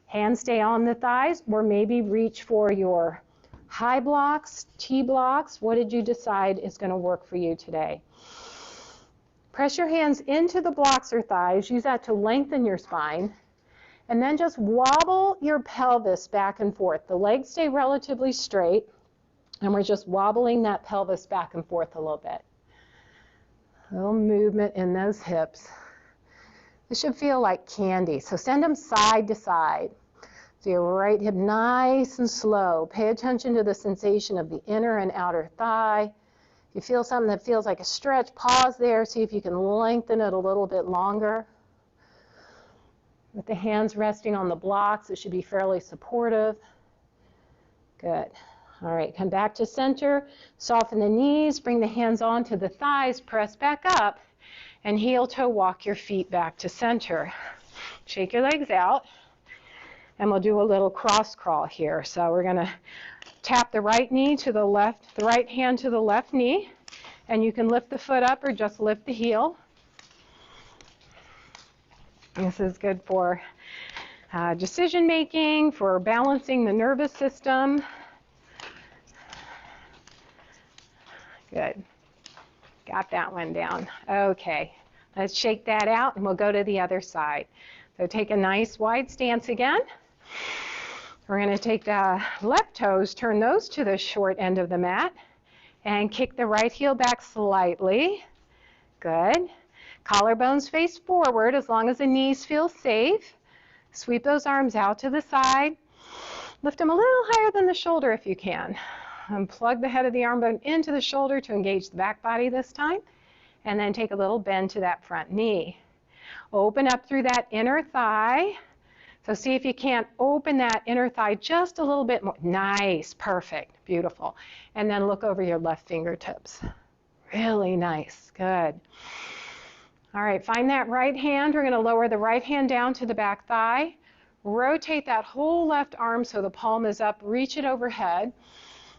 Hands stay on the thighs, or maybe reach for your high blocks, T blocks. What did you decide is going to work for you today? Press your hands into the blocks or thighs. Use that to lengthen your spine. And then just wobble your pelvis back and forth. The legs stay relatively straight, and we're just wobbling that pelvis back and forth a little bit. A little movement in those hips. This should feel like candy. So send them side to side. So your right hip nice and slow. Pay attention to the sensation of the inner and outer thigh. If you feel something that feels like a stretch, pause there. See if you can lengthen it a little bit longer. With the hands resting on the blocks, it should be fairly supportive. Good. All right, come back to center. Soften the knees. Bring the hands onto the thighs. Press back up. And heel toe walk your feet back to center. Shake your legs out. And we'll do a little cross crawl here. So we're going to tap the right knee to the left, the right hand to the left knee. And you can lift the foot up or just lift the heel. This is good for decision making, for balancing the nervous system. Good. Got that one down. Okay. Let's shake that out and we'll go to the other side. So take a nice wide stance again. We're going to take the left toes, turn those to the short end of the mat, and kick the right heel back slightly. Good. Collarbones face forward as long as the knees feel safe. Sweep those arms out to the side. Lift them a little higher than the shoulder if you can. And plug the head of the arm bone into the shoulder to engage the back body this time. And then take a little bend to that front knee. Open up through that inner thigh. So see if you can't open that inner thigh just a little bit more. Nice, perfect, beautiful. And then look over your left fingertips. Really nice, good. All right, find that right hand. We're going to lower the right hand down to the back thigh. Rotate that whole left arm so the palm is up. Reach it overhead.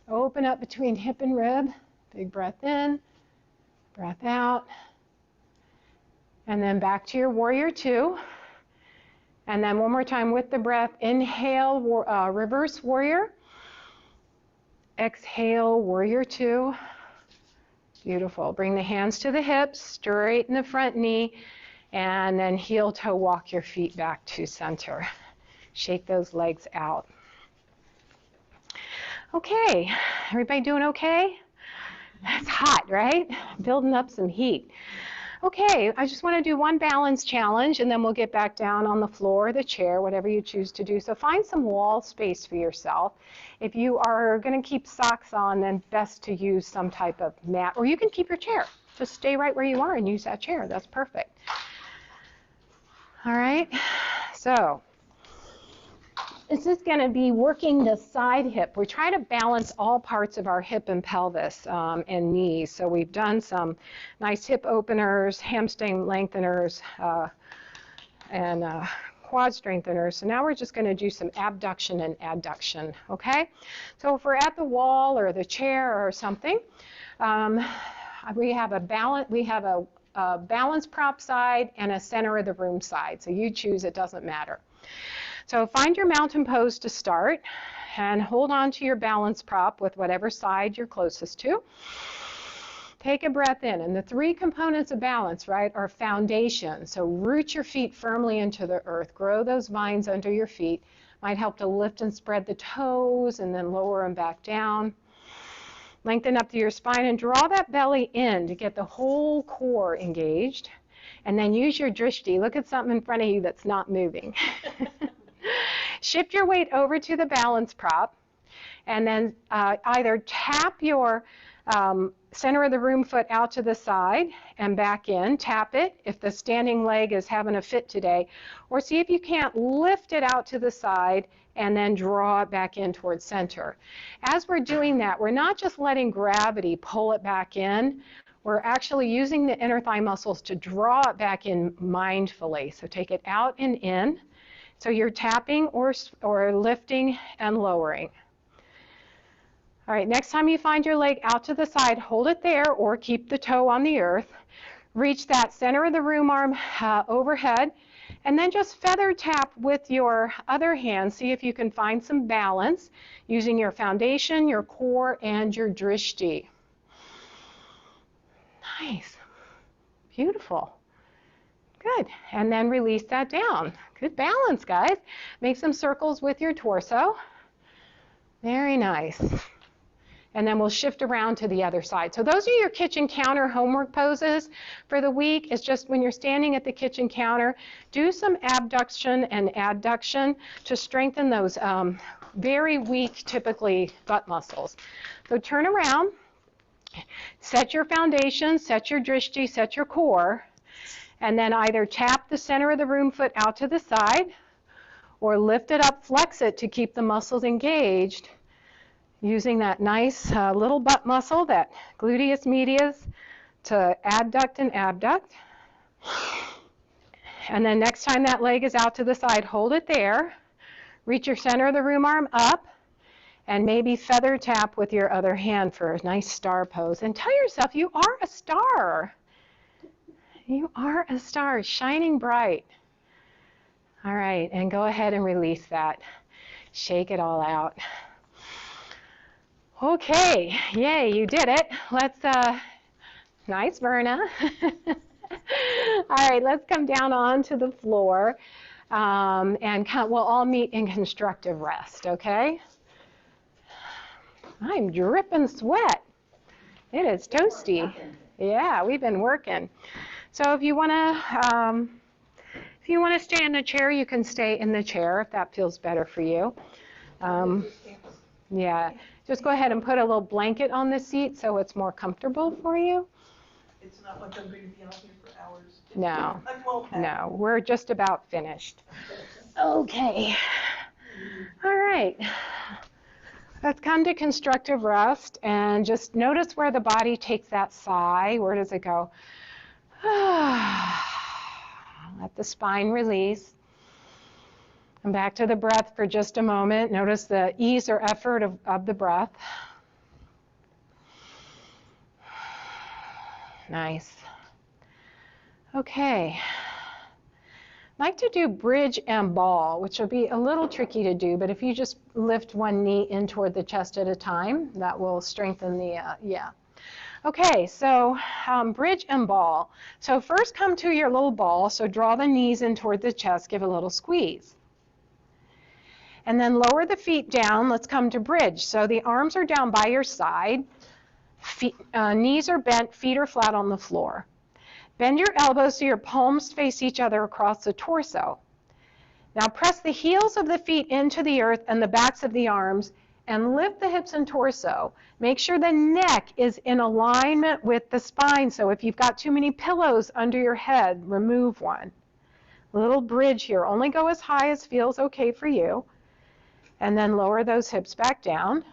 Open up between hip and rib. Big breath in, breath out. And then back to your warrior two. And then one more time with the breath. Inhale, reverse warrior. Exhale, warrior two. Beautiful. Bring the hands to the hips, straighten the front knee, and then heel toe walk your feet back to center. Shake those legs out. Okay, everybody doing okay? It's hot, right? Building up some heat. Okay, I just want to do one balance challenge, and then we'll get back down on the floor, the chair, whatever you choose to do. So find some wall space for yourself. If you are going to keep socks on, then best to use some type of mat, or you can keep your chair. Just stay right where you are and use that chair. That's perfect. All right, so this is going to be working the side hip. We try to balance all parts of our hip and pelvis and knees. So we've done some nice hip openers, hamstring lengtheners, and quad strengtheners. So now we're just going to do some abduction and adduction, okay? So if we're at the wall or the chair or something, we have a balance prop side and a center of the room side. So you choose, it doesn't matter. So find your mountain pose to start and hold on to your balance prop with whatever side you're closest to. Take a breath in, and the three components of balance, right, are foundation. So root your feet firmly into the earth. Grow those vines under your feet. Might help to lift and spread the toes and then lower them back down. Lengthen up through your spine and draw that belly in to get the whole core engaged. And then use your drishti. Look at something in front of you that's not moving. Shift your weight over to the balance prop, and then either tap your center of the room foot out to the side and back in. Tap it if the standing leg is having a fit today, or see if you can't lift it out to the side and then draw it back in towards center. As we're doing that, we're not just letting gravity pull it back in. We're actually using the inner thigh muscles to draw it back in mindfully. So take it out and in. So you're tapping or lifting and lowering. All right, next time you find your leg out to the side, hold it there or keep the toe on the earth. Reach that center of the room arm overhead, and then just feather tap with your other hand. See if you can find some balance using your foundation, your core, and your drishti. Nice. Beautiful. Good. And then release that down. Good balance, guys. Make some circles with your torso. Very nice. And then we'll shift around to the other side. So those are your kitchen counter homework poses for the week. It's just when you're standing at the kitchen counter, do some abduction and adduction to strengthen those very weak, typically, butt muscles. So turn around, set your foundation, set your drishti, set your core, and then either tap the center of the room foot out to the side or lift it up, flex it to keep the muscles engaged, using that nice little butt muscle, that gluteus medius, to adduct and abduct. And then next time that leg is out to the side, hold it there. Reach your center of the room arm up, and maybe feather tap with your other hand for a nice star pose. And tell yourself you are a star. You are a star, shining bright. All right, and go ahead and release that. Shake it all out. Okay, yay, you did it. Let's, nice, Verna. All right, let's come down onto the floor, and we'll all meet in constructive rest, okay? I'm dripping sweat. It is toasty. Yeah, we've been working. So if you want to stay in the chair, you can stay in the chair if that feels better for you. Yeah, just go ahead and put a little blanket on the seat so it's more comfortable for you. It's not like I'm going to be out here for hours. No, I'm well packed. no, we're just about finished. Okay, all right. Let's come to constructive rest and just notice where the body takes that sigh. Where does it go? Let the spine release. And back to the breath for just a moment. Notice the ease or effort of the breath. Nice. Okay. I like to do bridge and ball, which will be a little tricky to do, but if you just lift one knee in toward the chest at a time, that will strengthen the, yeah. Okay, so bridge and ball. So first come to your little ball, so draw the knees in toward the chest, give a little squeeze. And then lower the feet down, let's come to bridge. So the arms are down by your side, knees are bent, feet are flat on the floor. Bend your elbows so your palms face each other across the torso. Now press the heels of the feet into the earth and the backs of the arms and lift the hips and torso. Make sure the neck is in alignment with the spine. So if you've got too many pillows under your head, remove one. Little bridge here. Only go as high as feels okay for you. And then lower those hips back down.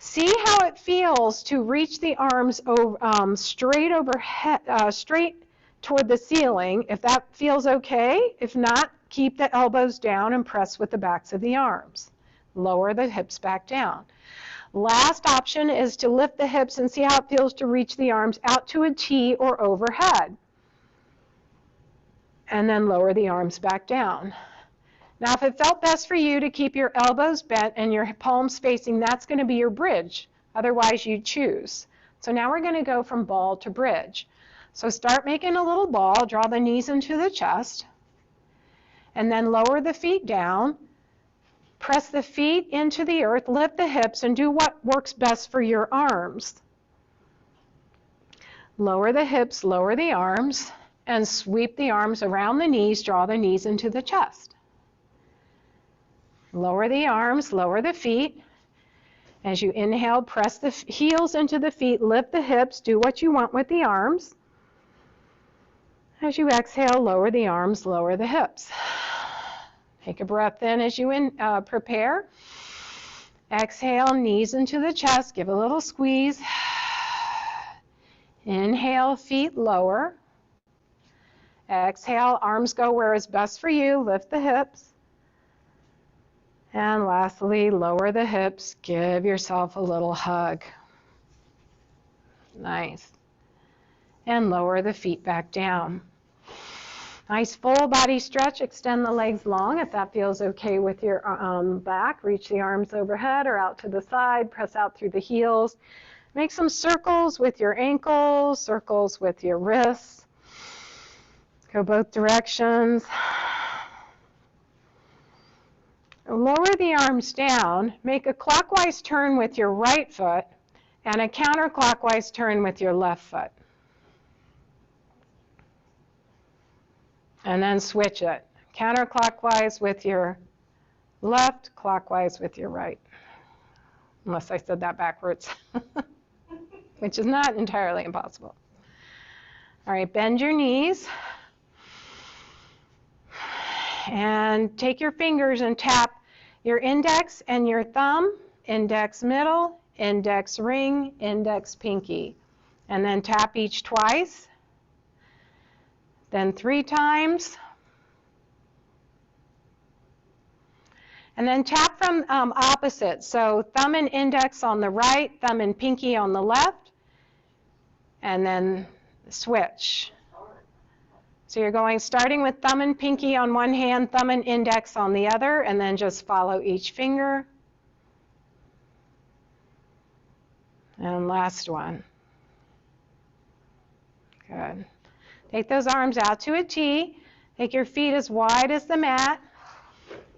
See how it feels to reach the arms over, straight overhead, straight toward the ceiling, if that feels okay. If not, keep the elbows down and press with the backs of the arms. Lower the hips back down. Last option is to lift the hips and see how it feels to reach the arms out to a T or overhead. And then lower the arms back down. Now, if it felt best for you to keep your elbows bent and your palms facing, that's going to be your bridge. Otherwise, you choose. So now we're going to go from ball to bridge. So start making a little ball, draw the knees into the chest, and then lower the feet down. Press the feet into the earth, lift the hips, and do what works best for your arms. Lower the hips, lower the arms, and sweep the arms around the knees, draw the knees into the chest. Lower the arms, lower the feet. As you inhale, press the heels into the feet, lift the hips, do what you want with the arms. As you exhale, lower the arms, lower the hips. Take a breath in as you prepare. Exhale, knees into the chest, give a little squeeze. Inhale, feet lower. Exhale, arms go where is best for you, lift the hips. And lastly, lower the hips, give yourself a little hug. Nice. And lower the feet back down. Nice full body stretch, extend the legs long if that feels okay with your back. Reach the arms overhead or out to the side, press out through the heels. Make some circles with your ankles, circles with your wrists. Go both directions. Lower the arms down. Make a clockwise turn with your right foot and a counterclockwise turn with your left foot. And then switch it. Counterclockwise with your left, clockwise with your right. Unless I said that backwards, which is not entirely impossible. All right, bend your knees. And take your fingers and tap your index and your thumb, index middle, index ring, index pinky. And then tap each twice. Then 3 times. And then tap from opposite. So thumb and index on the right, thumb and pinky on the left. And then switch. So you're going starting with thumb and pinky on one hand, thumb and index on the other, and then just follow each finger. And last one. Good. Take those arms out to a T. Take your feet as wide as the mat,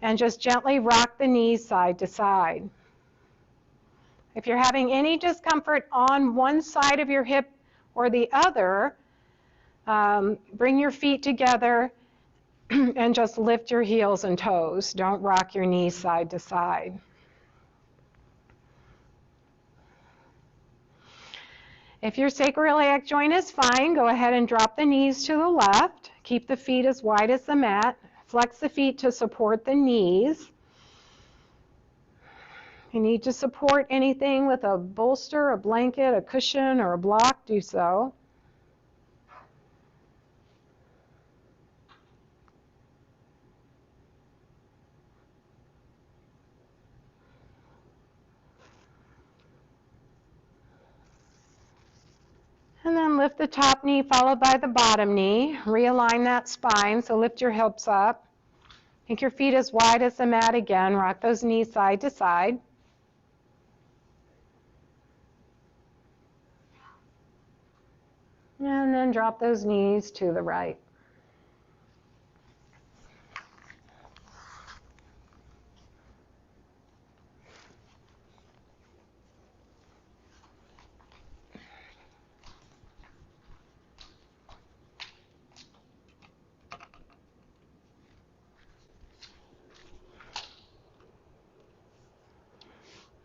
and just gently rock the knees side to side. If you're having any discomfort on one side of your hip or the other, bring your feet together and just lift your heels and toes. Don't rock your knees side to side. If your sacroiliac joint is fine, go ahead and drop the knees to the left. Keep the feet as wide as the mat. Flex the feet to support the knees. If you need to support anything with a bolster, a blanket, a cushion, or a block, do so. And then lift the top knee followed by the bottom knee. Realign that spine, so lift your hips up. Make your feet as wide as the mat again. Rock those knees side to side. And then drop those knees to the right.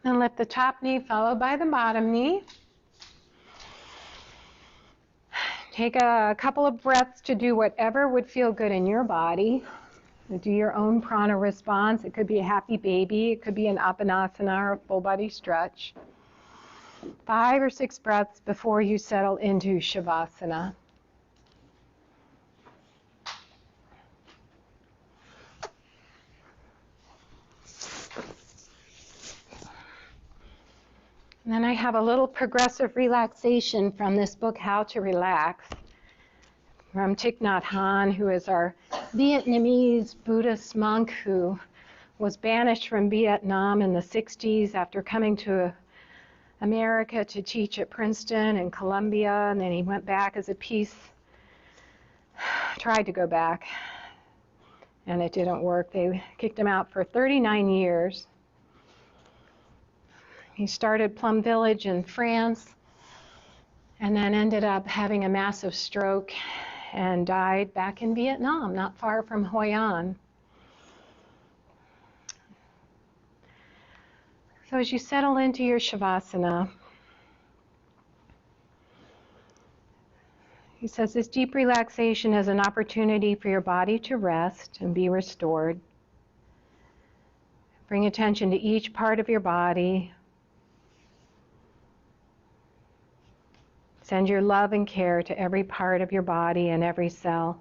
And lift the top knee followed by the bottom knee. Take a couple of breaths to do whatever would feel good in your body. Do your own prana response. It could be a happy baby. It could be an apanasana or a full body stretch. 5 or 6 breaths before you settle into shavasana. And then I have a little progressive relaxation from this book, How to Relax, from Thich Nhat Hanh, who is our Vietnamese Buddhist monk who was banished from Vietnam in the 60s after coming to America to teach at Princeton and Columbia, and then he went back as a peace, tried to go back, and it didn't work. They kicked him out for 39 years. He started Plum Village in France and then ended up having a massive stroke and died back in Vietnam, not far from Hoi An. So as you settle into your shavasana, he says this deep relaxation is an opportunity for your body to rest and be restored. Bring attention to each part of your body. Send your love and care to every part of your body and every cell.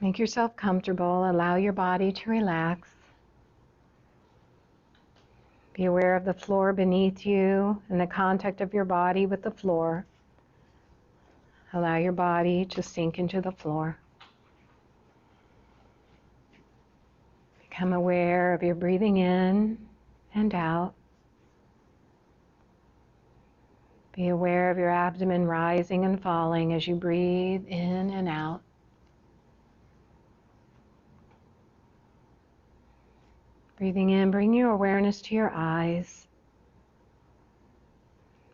Make yourself comfortable. Allow your body to relax. Be aware of the floor beneath you and the contact of your body with the floor. Allow your body to sink into the floor. Become aware of your breathing in and out. Be aware of your abdomen rising and falling as you breathe in and out. Breathing in, bring your awareness to your eyes.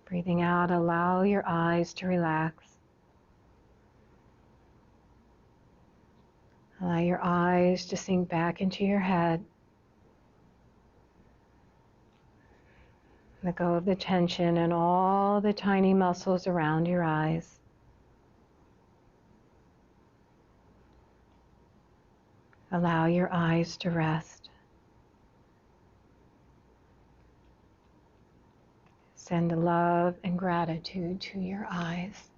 Breathing out, allow your eyes to relax. Allow your eyes to sink back into your head. Let go of the tension and all the tiny muscles around your eyes. Allow your eyes to rest. Send love and gratitude to your eyes.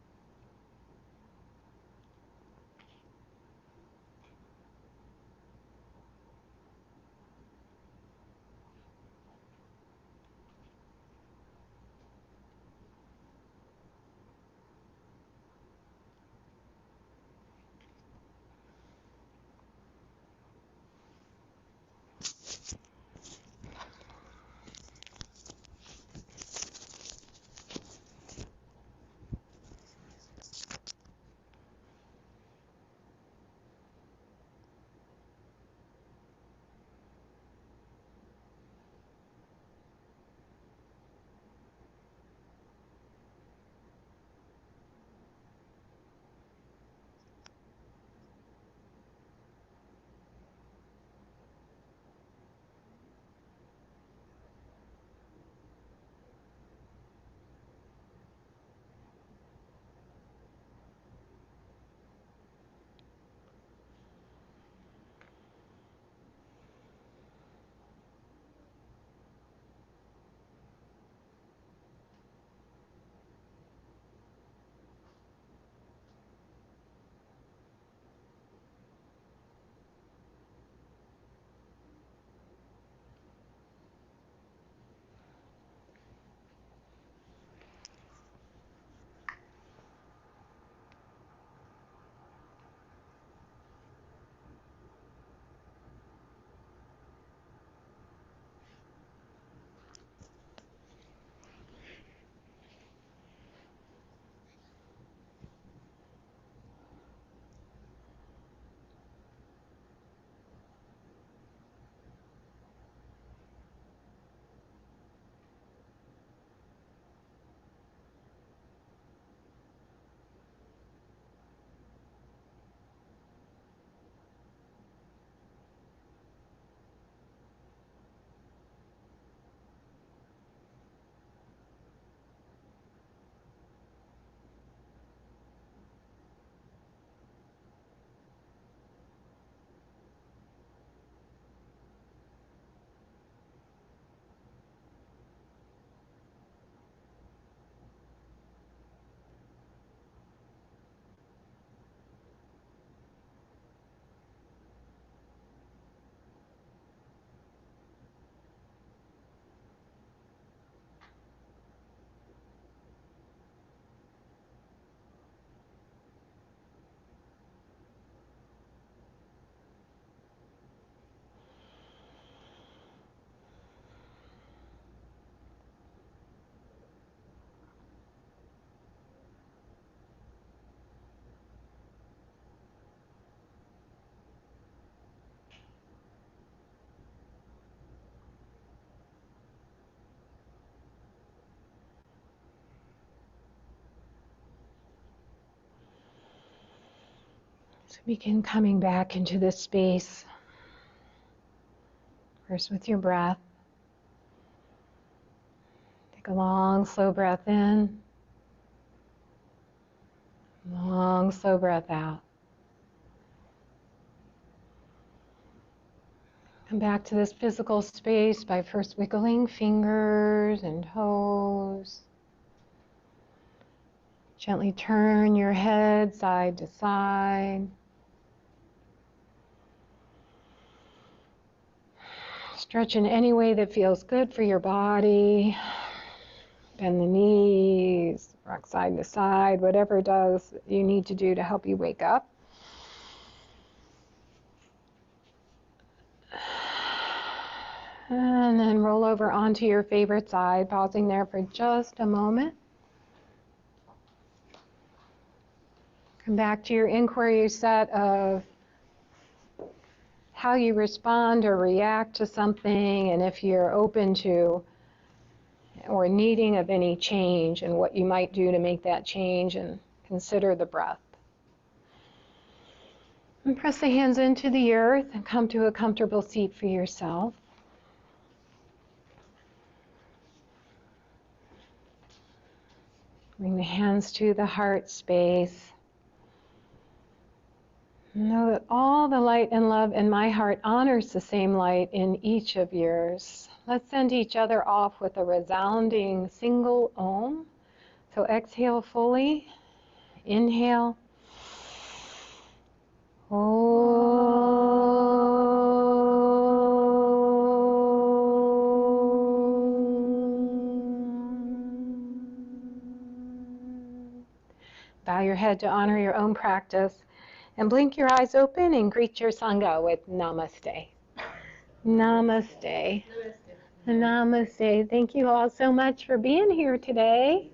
So begin coming back into this space. First with your breath. Take a long, slow breath in. Long, slow breath out. Come back to this physical space by first wiggling fingers and toes. Gently turn your head side to side. Stretch in any way that feels good for your body. Bend the knees, rock side to side, whatever it does you need to do to help you wake up. And then roll over onto your favorite side, pausing there for just a moment. Come back to your inquiry set of how you respond or react to something, and if you're open to or needing of any change and what you might do to make that change, and consider the breath. And press the hands into the earth and come to a comfortable seat for yourself. Bring the hands to the heart space. Know that all the light and love in my heart honors the same light in each of yours. Let's send each other off with a resounding single Om. So exhale fully. Inhale. Bow your head to honor your own practice, and blink your eyes open and greet your Sangha with Namaste. Namaste. Namaste. Thank you all so much for being here today.